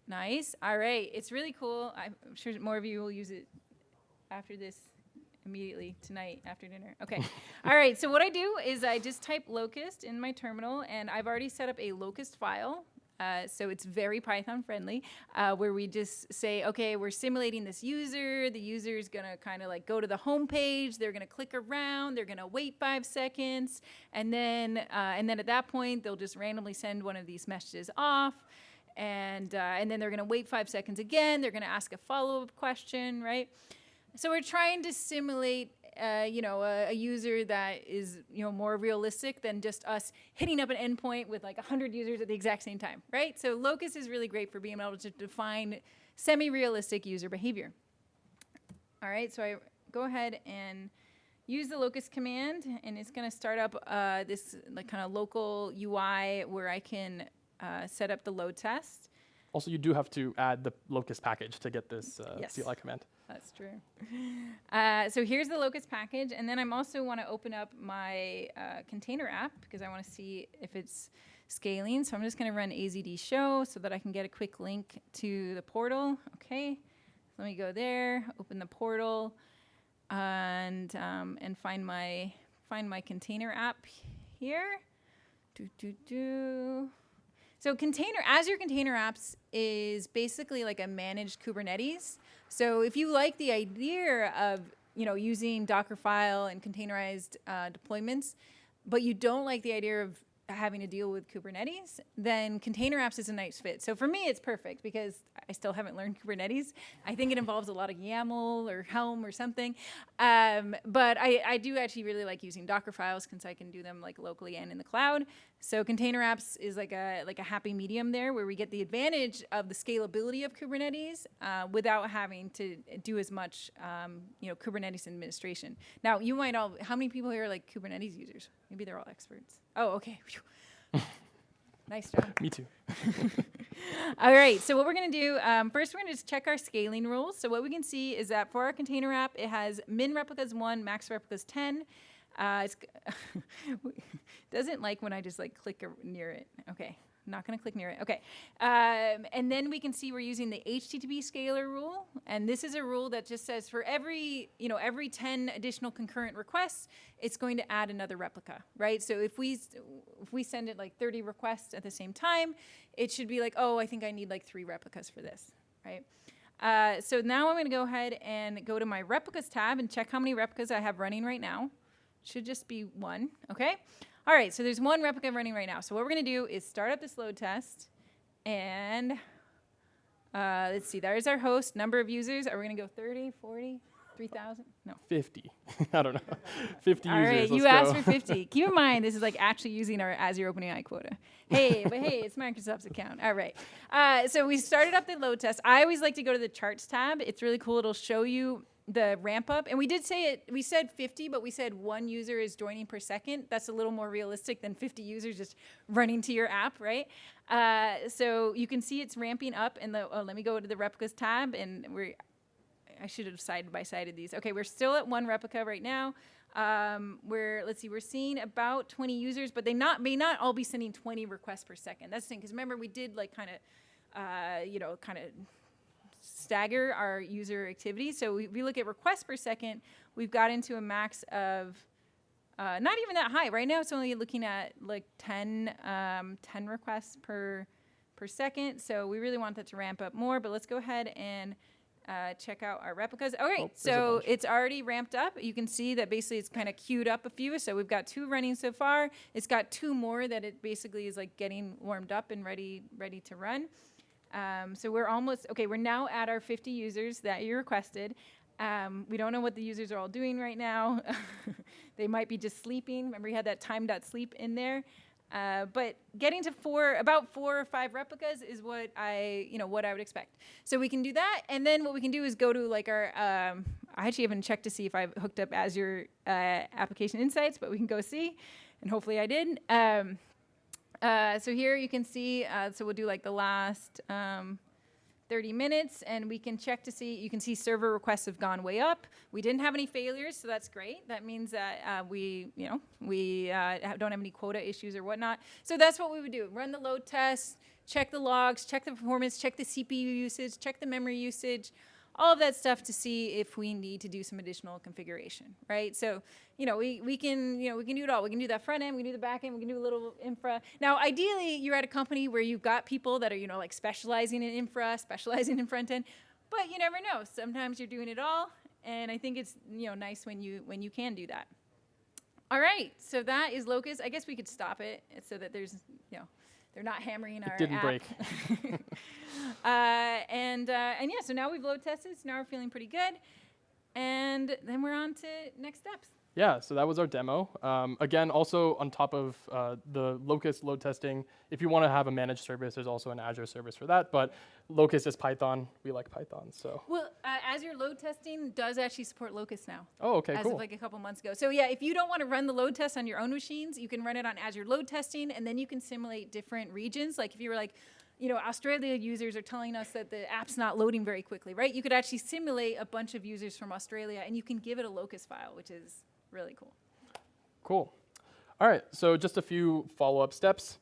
Nice. All right. It's really cool. I'm sure more of you will use it after this immediately tonight after dinner. Okay. All right. So what I do is I just type Locust in my terminal, and I've already set up a Locust file. So it's very Python friendly, where we just say, okay, we're simulating this user. The user is going to kind of like go to the home page. They're going to click around. They're going to wait 5 seconds. And then at that point, they'll just randomly send one of these messages off. And then they're going to wait 5 seconds again. They're going to ask a follow-up question, right? So we're trying to simulate a user that is, more realistic than just us hitting up an endpoint with like 100 users at the exact same time, right? So Locust is really great for being able to define semi-realistic user behavior. All right, so I go ahead and use the Locust command, and it's going to start up this like kind of local UI where I can set up the load test. Also, you do have to add the locust package to get this Yes. CLI command. That's true. So here's the locust package, and then I'm also want to open up my container app because I want to see if it's scaling. So I'm just going to run azd show so that I can get a quick link to the portal. Okay, let me go there, open the portal, and find my container app here. So Azure Container Apps is basically like a managed Kubernetes. So if you like the idea of using Dockerfile and containerized deployments, but you don't like the idea of having to deal with Kubernetes, then Container Apps is a nice fit. So for me, it's perfect because I still haven't learned Kubernetes. I think it involves a lot of YAML or Helm or something. But I do actually really like using Docker files since I can do them like locally and in the cloud. So Container Apps is like a happy medium there where we get the advantage of the scalability of Kubernetes without having to do as much Kubernetes administration. Now, you might all, how many people here are like Kubernetes users? Maybe they're all experts. Oh, okay. Nice job. Me too. All right, so what we're going to do, first we're going to just check our scaling rules. So what we can see is that for our container app, it has min replicas 1, max replicas 10. It doesn't like when I just like click near it. Okay, not going to click near it. Okay, and then we can see we're using the HTTP scalar rule, and this is a rule that just says for every 10 additional concurrent requests, it's going to add another replica, right? So if we send it like 30 requests at the same time, it should be like, oh, I think I need like 3 replicas for this, right? So now I'm going to go ahead and go to my replicas tab and check how many replicas I have running right now. Should just be 1, okay? All right, so there's 1 replica running right now. So what we're going to do is start up this load test, and let's see, there's our host, number of users. Are we going to go 30, 40, 3,000? No. 50. I don't know. 50 All users. right, you let's asked go. for 50. Keep in mind, this is like actually using our Azure OpenAI quota. Hey, it's Microsoft's account. All right. So we started up the load test. I always like to go to the charts tab. It's really cool. It'll show you the ramp up. And we did say it, we said 50, but we said 1 user is joining per second. That's a little more realistic than 50 users just running to your app, right? So you can see it's ramping up. And let me go to the replicas tab, and I should have side by sided these. Okay, we're still at 1 replica right now. We're seeing about 20 users, but they may not all be sending 20 requests per second. That's the thing, because remember we did like kind of stagger our user activity. So if we look at requests per second, we've got into a max of not even that high. Right now it's only looking at like 10 requests per second. So we really want that to ramp up more, but let's go ahead and check out our replicas. All right, so it's already ramped up. You can see that basically it's kind of queued up a few. So we've got 2 running so far. It's got 2 more that it basically is like getting warmed up and ready to run. So we're almost, okay, we're now at our 50 users that you requested. We don't know what the users are all doing right now. They might be just sleeping. Remember, you had that time.sleep in there. But getting to about 4 or 5 replicas is what I would expect. So we can do that, and then what we can do is go to like our. I actually haven't checked to see if I've hooked up Azure Application Insights, but we can go see, and hopefully I did. So here you can see. So we'll do like the last 30 minutes, and we can check to see. You can see server requests have gone way up. We didn't have any failures, so that's great. That means that we don't have any quota issues or whatnot. So that's what we would do: run the load test, check the logs, check the performance, check the CPU usage, check the memory usage, all of that stuff to see if we need to do some additional configuration, right? So we can do it all. We can do that front end, we can do the back end, we can do a little infra. Now, ideally, you're at a company where you've got people that are like specializing in infra, specializing in front end, but you never know. Sometimes you're doing it all, and I think it's nice when you can do that. All right, so that is Locust. I guess we could stop it so that there's they're not hammering our app. It didn't break. And yeah, so now we've load tested, so now we're feeling pretty good. And then we're on to next steps. Yeah, so that was our demo. Again, also on top of the Locust load testing, if you want to have a managed service, there's also an Azure service for that. But Locust is Python. We like Python, so. Well, Azure load testing does actually support Locust now. Oh, okay, cool. As of like a couple months ago. So yeah, if you don't want to run the load test on your own machines, you can run it on Azure load testing, and then you can simulate different regions. Like if you were like, Australia users are telling us that the app's not loading very quickly, right? You could actually simulate a bunch of users from Australia, and you can give it a locus file, which is really cool. Cool. All right, so just a few follow-up steps.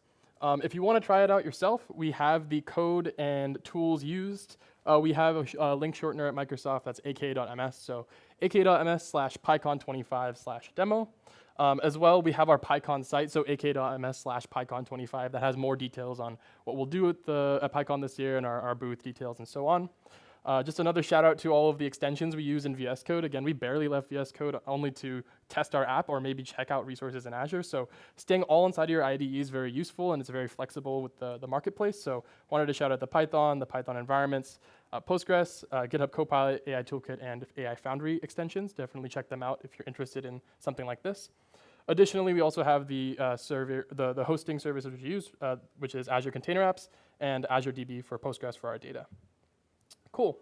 If you want to try it out yourself, we have the code and tools used. We have a link shortener at Microsoft that's aka.ms, so aka.ms/pycon25/demo. As well, we have our PyCon site, so aka.ms/pycon25, that has more details on what we'll do at PyCon this year and our booth details and so on. Just another shout out to all of the extensions we use in VS Code. Again, we barely left VS Code only to test our app or maybe check out resources in Azure. So staying all inside of your IDE is very useful, and it's very flexible with the marketplace. So wanted to shout out the Python environments, Postgres, GitHub Copilot, AI Toolkit, and AI Foundry extensions. Definitely check them out if you're interested in something like this. Additionally, we also have the hosting services we use, which is Azure Container Apps and Azure DB for Postgres for our data. Cool.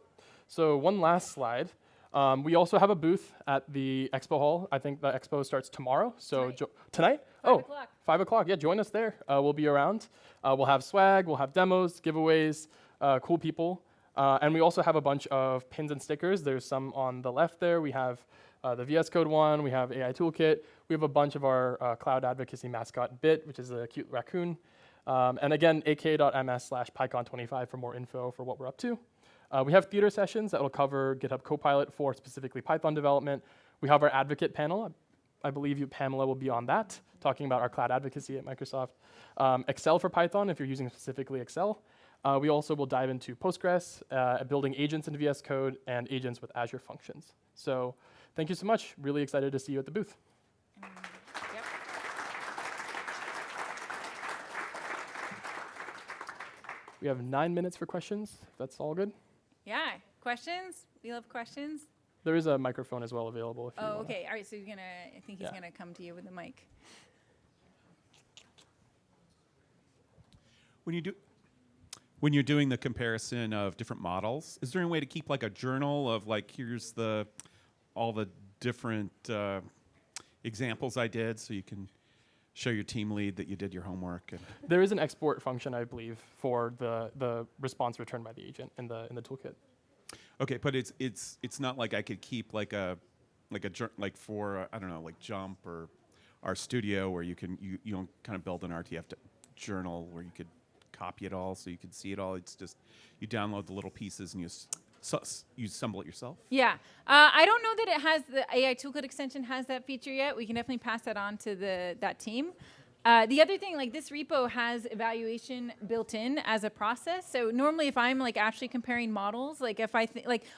So one last slide. We also have a booth at the Expo Hall. I think the Expo starts tomorrow. So tonight? 5 o'clock. 5 o'clock. Yeah, join us there. We'll be around. We'll have swag. We'll have demos, giveaways, cool people. And we also have a bunch of pins and stickers. There's some on the left there. We have the VS Code one. We have AI Toolkit. We have a bunch of our cloud advocacy mascot Bit, which is a cute raccoon. And again, aka.ms/pycon25 for more info for what we're up to. We have theater sessions that will cover GitHub Copilot for specifically Python development. We have our advocate panel. I believe Pamela will be on that, talking about our cloud advocacy at Microsoft. Excel for Python, if you're using specifically Excel. We also will dive into Postgres, building agents in VS Code, and agents with Azure functions. So thank you so much. Really excited to see you at the booth. Yep. We have 9 minutes for questions, if that's all good. Yeah. Questions? We love questions. There is a microphone as well available. If you wanna. Okay. All right. So I think he's gonna come to you with the mic. When you're doing the comparison of different models, is there any way to keep like a journal of like, here's all the different examples I did, so you can show your team lead that you did your homework? And There is an export function, I believe, for the response returned by the agent in the toolkit. okay, but it's not like I could keep like for I don't know, like Jump or RStudio, where you kind of build an RTF journal where you could copy it all so you can see it all. It's just you download the little pieces and you assemble it yourself. Yeah. I don't know that it has the AI Toolkit extension has that feature yet. We can definitely pass that on to that team. The other thing, like this repo has evaluation built in as a process. So normally if I'm like actually comparing models, like if I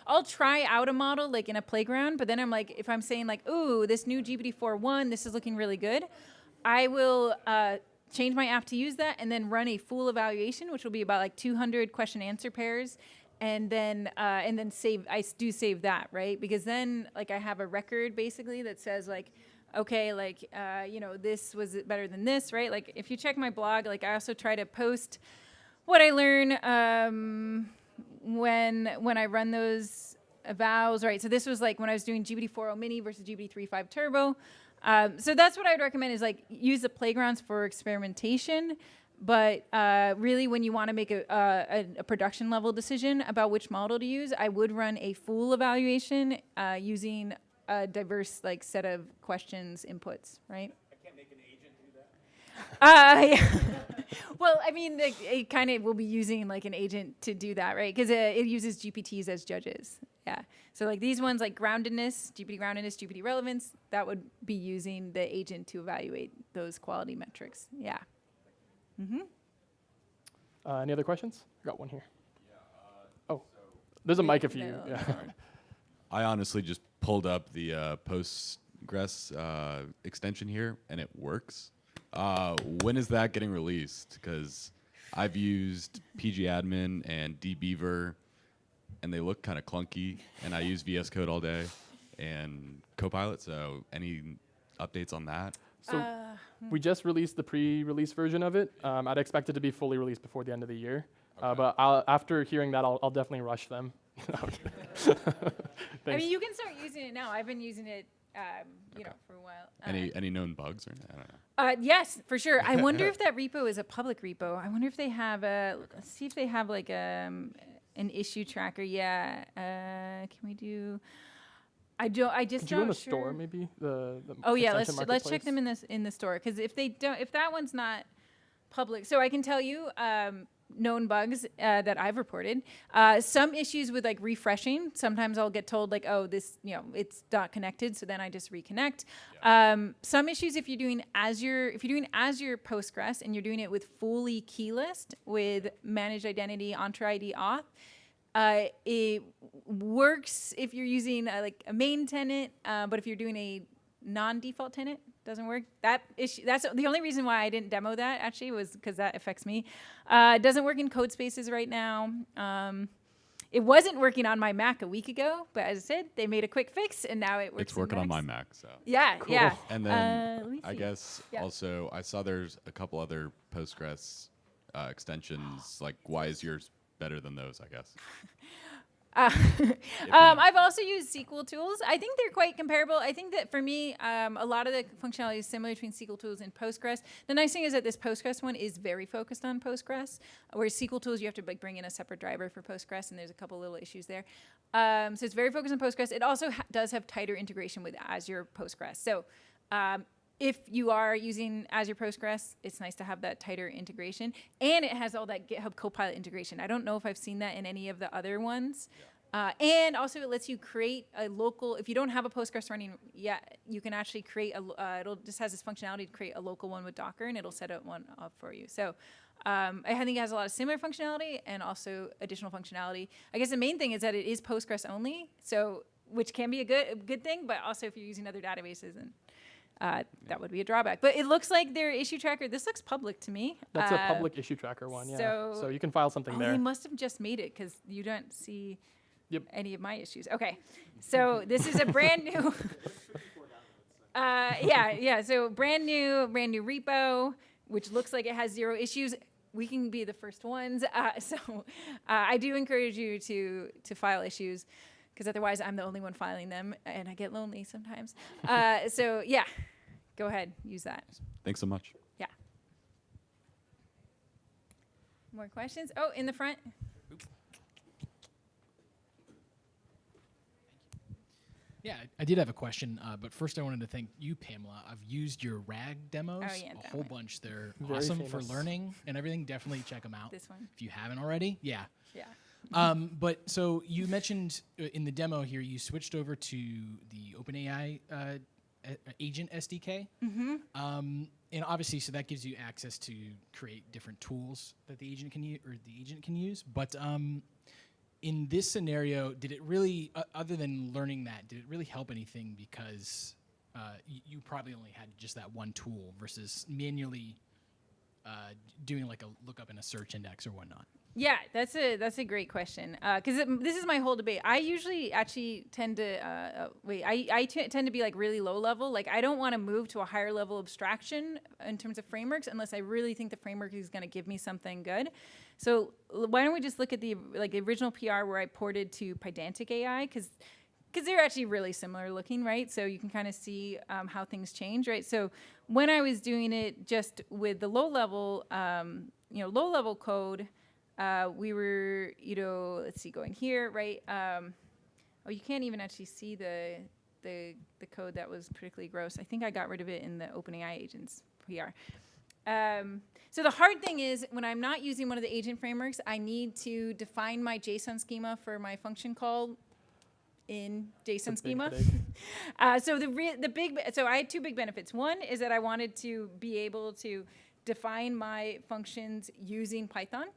I'll try out a model like in a playground, but then I'm like, if I'm saying like, ooh, this new GPT-4.1, this is looking really good, I will change my app to use that and then run a full evaluation, which will be about like 200 question answer pairs. And then save. I do save that, right? Because then like I have a record basically that says like, okay, like this was better than this, right? Like if you check my blog, like I also try to post what I learn when I run those evals, right? So this was like when I was doing GPT-4o mini versus GPT-3.5 turbo. So that's what I would recommend is like use the playgrounds for experimentation. But really, when you want to make a production level decision about which model to use, I would run a full evaluation using a diverse like set of questions inputs, right? I can't make an agent do that. Yeah. Well, I mean, it kind of will be using like an agent to do that, right? Because it uses GPTs as judges. Yeah. So like these ones, like groundedness, GPT relevance, that would be using the agent to evaluate those quality metrics. Yeah. Mm-hmm. Any other questions? I got one here. Yeah, there's a mic if you. No. Yeah. I honestly just pulled up the Postgres extension here, and it works. When is that getting released? Because I've used pgadmin and dbeaver, and they look kind of clunky, and I use VS Code all day and Copilot, so any updates on that? So we just released the pre-release version of it. I'd expect it to be fully released before the end of the year. Okay. But after hearing that, I'll definitely rush them. I mean, you can start using it now. I've been using it for a while. Any known bugs or I don't know. Yes, for sure. I wonder if that repo is a public repo. I wonder if they have let's see if they have like an issue tracker. Yeah. Can we do? I just Could you go in the store maybe? The Oh yeah, extension let's check marketplace? them in the store, because if that one's not public, so I can tell you known bugs that I've reported. Some issues with like refreshing. Sometimes I'll get told like, oh, this it's not connected, so then I just reconnect. Some issues if you're doing Azure Postgres and you're doing it with fully keyless with managed identity, Entra ID, auth. It works if you're using like a main tenant, but if you're doing a non-default tenant, doesn't work. That's the only reason why I didn't demo that actually, was because that affects me. It doesn't work in code spaces right now. It wasn't working on my Mac a week ago, but as I said, they made a quick fix and now it works. It's working on my Mac, so. Yeah, Cool. yeah. And then let me I see. guess Yeah. also I saw there's a couple other Postgres extensions. Like, why is yours better than those? I guess. I've also used SQL tools. I think they're quite comparable. I think that for me, a lot of the functionality is similar between SQL tools and Postgres. The nice thing is that this Postgres one is very focused on Postgres, whereas SQL tools, you have to like bring in a separate driver for Postgres, and there's a couple little issues there. So it's very focused on Postgres. It also does have tighter integration with Azure Postgres. So if you are using Azure Postgres, it's nice to have that tighter integration. And it has all that GitHub Copilot integration. I don't know if I've seen that in any of the other ones. And also it lets you create a local, if you don't have a Postgres running yet, you can actually create it'll just has this functionality to create a local one with Docker, and it'll set it one up for you. So I think it has a lot of similar functionality and also additional functionality. I guess the main thing is that it is Postgres only, so which can be a good thing, but also if you're using other databases, and that would be a drawback. But it looks like their issue tracker, this looks public to me. That's a public issue tracker one, yeah. so- So you can file something They there. must have just made it because you don't see Yep. any of my issues. Okay, so this is a brand new, so brand new repo, which looks like it has 0 issues. We can be the first ones. So I do encourage you to file issues, because otherwise I'm the only one filing them, and I get lonely sometimes. So yeah, go ahead, use that. Thanks so much. Yeah. More questions? Oh, in the front. Yeah, I did have a question, but first I wanted to thank you, Pamela. I've used your RAG demos yeah, a that whole one. bunch. They're Very awesome famous. for learning and everything. Definitely check them out This one. if you haven't already. Yeah. Yeah. But so you mentioned in the demo here, you switched over to the OpenAI agent SDK. And obviously, so that gives you access to create different tools that the agent can use. But in this scenario, did it really, other than learning that, did it really help anything? Because you probably only had just that one tool versus manually doing like a lookup in a search index or whatnot. Yeah, that's a great question, because this is my whole debate. I usually actually tend to tend to be like really low level. Like, I don't want to move to a higher level abstraction in terms of frameworks unless I really think the framework is going to give me something good. So why don't we just look at the original PR where I ported to Pydantic AI, because they're actually really similar looking, right? So you can kind of see how things change, right? So when I was doing it just with the low level code. We were, let's see, going here, right? You can't even actually see the code. That was particularly gross. I think I got rid of it in the OpenAI agents PR. So the hard thing is when I'm not using one of the agent frameworks, I need to define my JSON schema for my function call in JSON schema. So so I had 2 big benefits. One is that I wanted to be able to define my functions using Python.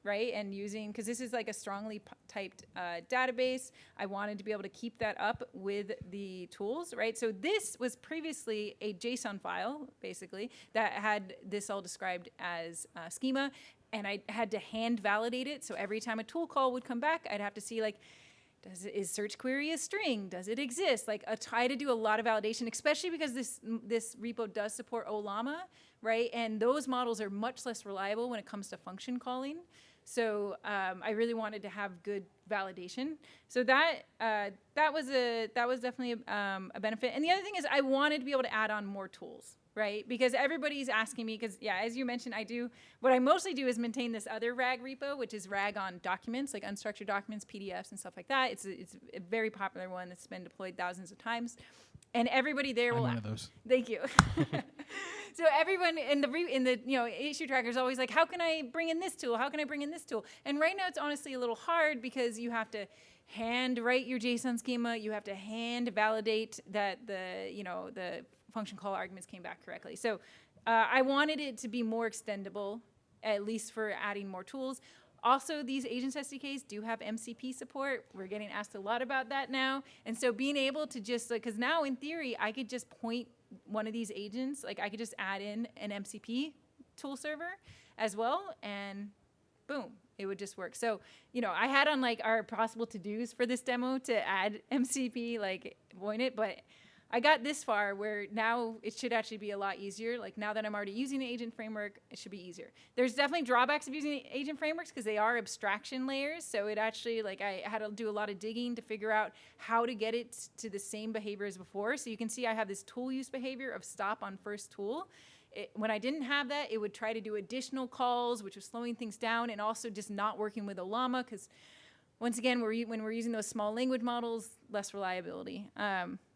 Right, and because this is like a strongly typed database, I wanted to be able to keep that up with the tools, right? So this was previously a JSON file, basically, that had this all described as schema, and I had to hand validate it. So every time a tool call would come back, I'd have to see like, is search query a string? Does it exist? Like, I try to do a lot of validation, especially because this repo does support OLAMA, right? And those models are much less reliable when it comes to function calling. So I really wanted to have good validation. So that was definitely a benefit. And the other thing is I wanted to be able to add on more tools, right? Because everybody's asking me, because yeah, as you mentioned, what I mostly do is maintain this other RAG repo, which is RAG on documents, like unstructured documents, PDFs and stuff like that. It's a very popular one that's been deployed thousands of times. And everybody there will. I'm one of those. Thank you. So everyone in the issue tracker is always like, how can I bring in this tool? How can I bring in this tool? And right now it's honestly a little hard because you have to hand write your JSON schema. You have to hand validate that the function call arguments came back correctly. So I wanted it to be more extendable, at least for adding more tools. Also, these agents SDKs do have MCP support. We're getting asked a lot about that now. And so being able to just, because now in theory, I could just point one of these agents, I could just add in an MCP tool server as well, and boom, it would just work. So, I had on our possible to-dos for this demo to add MCP, point it, but I got this far where now it should actually be a lot easier. Now that I'm already using an agent framework, it should be easier. There's definitely drawbacks of using agent frameworks because they are abstraction layers. So it actually, I had to do a lot of digging to figure out how to get it to the same behavior as before. So you can see I have this tool use behavior of stop on first tool. When I didn't have that, it would try to do additional calls, which was slowing things down, and also just not working with a llama because, once again, when we're using those small language models, less reliability.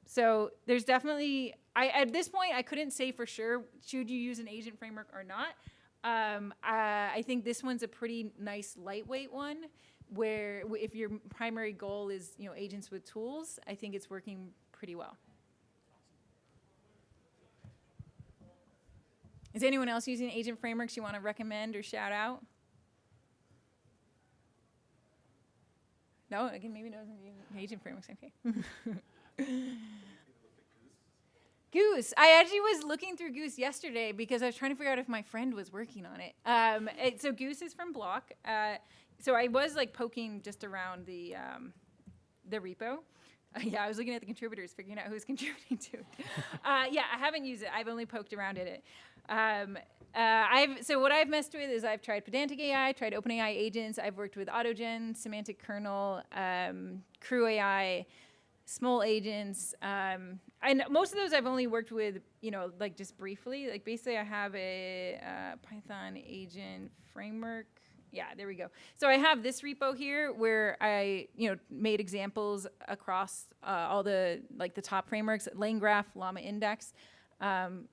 So there's definitely, at this point, I couldn't say for sure, should you use an agent framework or not. I think this one's a pretty nice lightweight one where if your primary goal is, agents with tools, I think it's working pretty well. Is anyone else using agent frameworks you want to recommend or shout out? No, again, maybe no agent frameworks. Okay. Goose. I actually was looking through Goose yesterday because I was trying to figure out if my friend was working on it. So Goose is from Block. So I was poking just around the repo. Yeah, I was looking at the contributors, figuring out who's contributing to it. Yeah, I haven't used it. I've only poked around at it. So what I've messed with is I've tried Pedantic AI, tried OpenAI agents. I've worked with AutoGen, Semantic Kernel, Crew AI, small agents. And most of those I've only worked with, just briefly. Basically I have a Python agent framework. Yeah, there we go. So I have this repo here where I, made examples across all the top frameworks, LangGraph, Llama Index,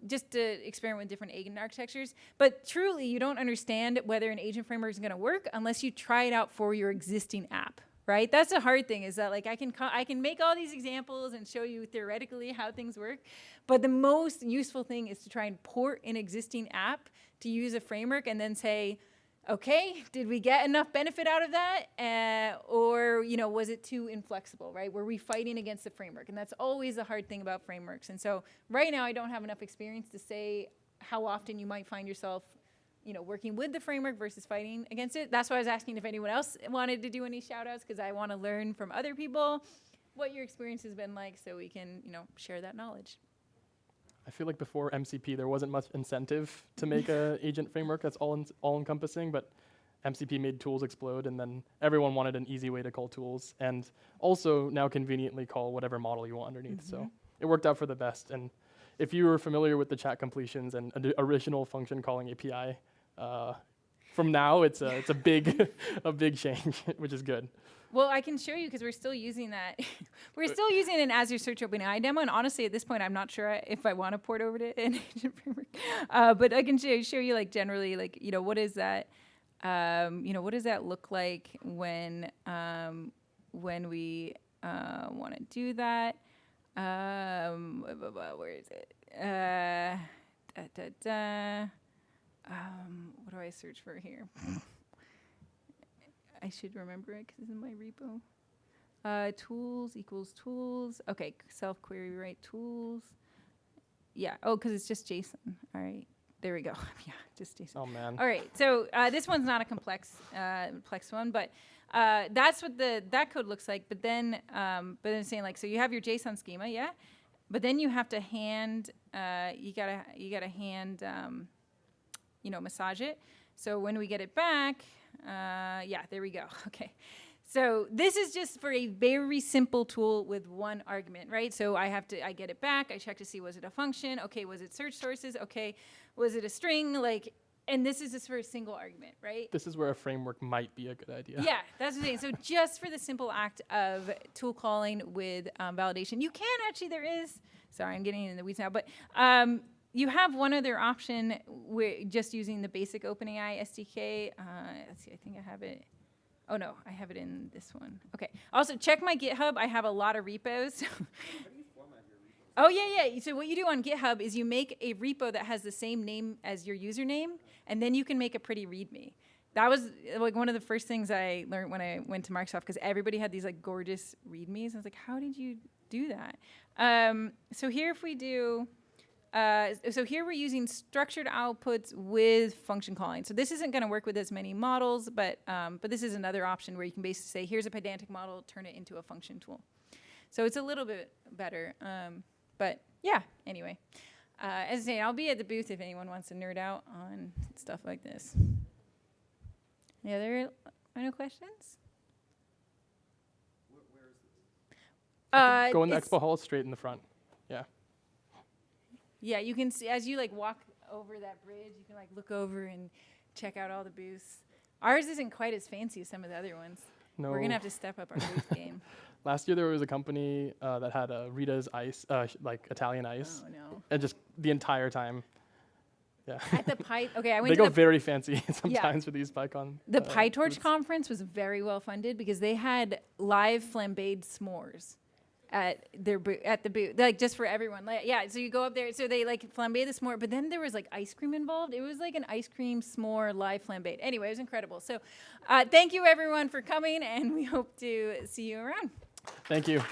just to experiment with different agent architectures. But truly, you don't understand whether an agent framework is going to work unless you try it out for your existing app. Right? That's the hard thing is that I can make all these examples and show you theoretically how things work, but the most useful thing is to try and port an existing app to use a framework and then say, okay, did we get enough benefit out of that? Or was it too inflexible, right? Were we fighting against the framework? And that's always the hard thing about frameworks. And so right now I don't have enough experience to say how often you might find yourself working with the framework versus fighting against it. That's why I was asking if anyone else wanted to do any shout outs, because I want to learn from other people what your experience has been like so we can, share that knowledge. I feel like before MCP, there wasn't much incentive to make an agent framework that's all-encompassing, but MCP made tools explode, and then everyone wanted an easy way to call tools, and also now conveniently call whatever model you want underneath. So it worked out for the best. And if you were familiar with the chat completions and original function calling API, from now it's a big a big change, which is good. Well, I can show you because we're still using that. We're still using an Azure Search OpenAI demo, and honestly, at this point, I'm not sure if I want to port over to an agent framework. But I can show you generally what is that? What does that look like when we want to do that? Where is it? What do I search for here? I should remember it because it's in my repo. Tools equals tools. Okay, self-query write tools. Yeah, because it's just JSON. All right, there we go. Yeah, just JSON. Oh, man. All right, so this one's not a complex one, but that's what that code looks like. But then it's saying so you have your JSON schema, yeah, but then you have to hand, you gotta hand, massage it. So when we get it back, Yeah, there we go. Okay. So this is just for a very simple tool with one argument, right? So I get it back. I check to see, was it a function? Okay, was it search sources? Okay, was it a string? Like, and this is just for a single argument, right? This is where a framework might be a good idea. Yeah, that's the thing. So just for the simple act of tool calling with validation, you can actually, sorry, I'm getting in the weeds now, but you have one other option just using the basic OpenAI SDK. Let's see, I think I have it. Oh no, I have it in this one. Okay. Also, check my GitHub. I have a lot of repos. How do you format your repos? Oh yeah. So what you do on GitHub is you make a repo that has the same name as your username, and then you can make a pretty README. That was like one of the first things I learned when I went to Microsoft, because everybody had these like gorgeous READMEs. I was like, how did you do that? So here if we do, so here we're using structured outputs with function calling. So this isn't going to work with as many models, but this is another option where you can basically say, here's a pedantic model, turn it into a function tool. So it's a little bit better. But yeah, anyway. As I say, I'll be at the booth if anyone wants to nerd out on stuff like this. Any other final questions? Where is this? Go in the expo hall straight in the front. Yeah. Yeah, you can see, as you like walk over that bridge, you can like look over and check out all the booths. Ours isn't quite as fancy as some of the other ones. No. We're gonna have to step up our booth game. Last year there was a company that had a Rita's Ice, like Italian ice, Oh no. and just the entire time. Yeah. At the okay, I went They to go the very fancy sometimes for these PyCon. The PyTorch booths. conference was very well funded because they had live flambéed s'mores at the booth, like just for everyone. Like, yeah, so you go up there, so they like flambe the s'more, but then there was like ice cream involved. It was like an ice cream s'more live flambéed. Anyway, it was incredible. So thank you everyone for coming, and we hope to see you around. Thank you.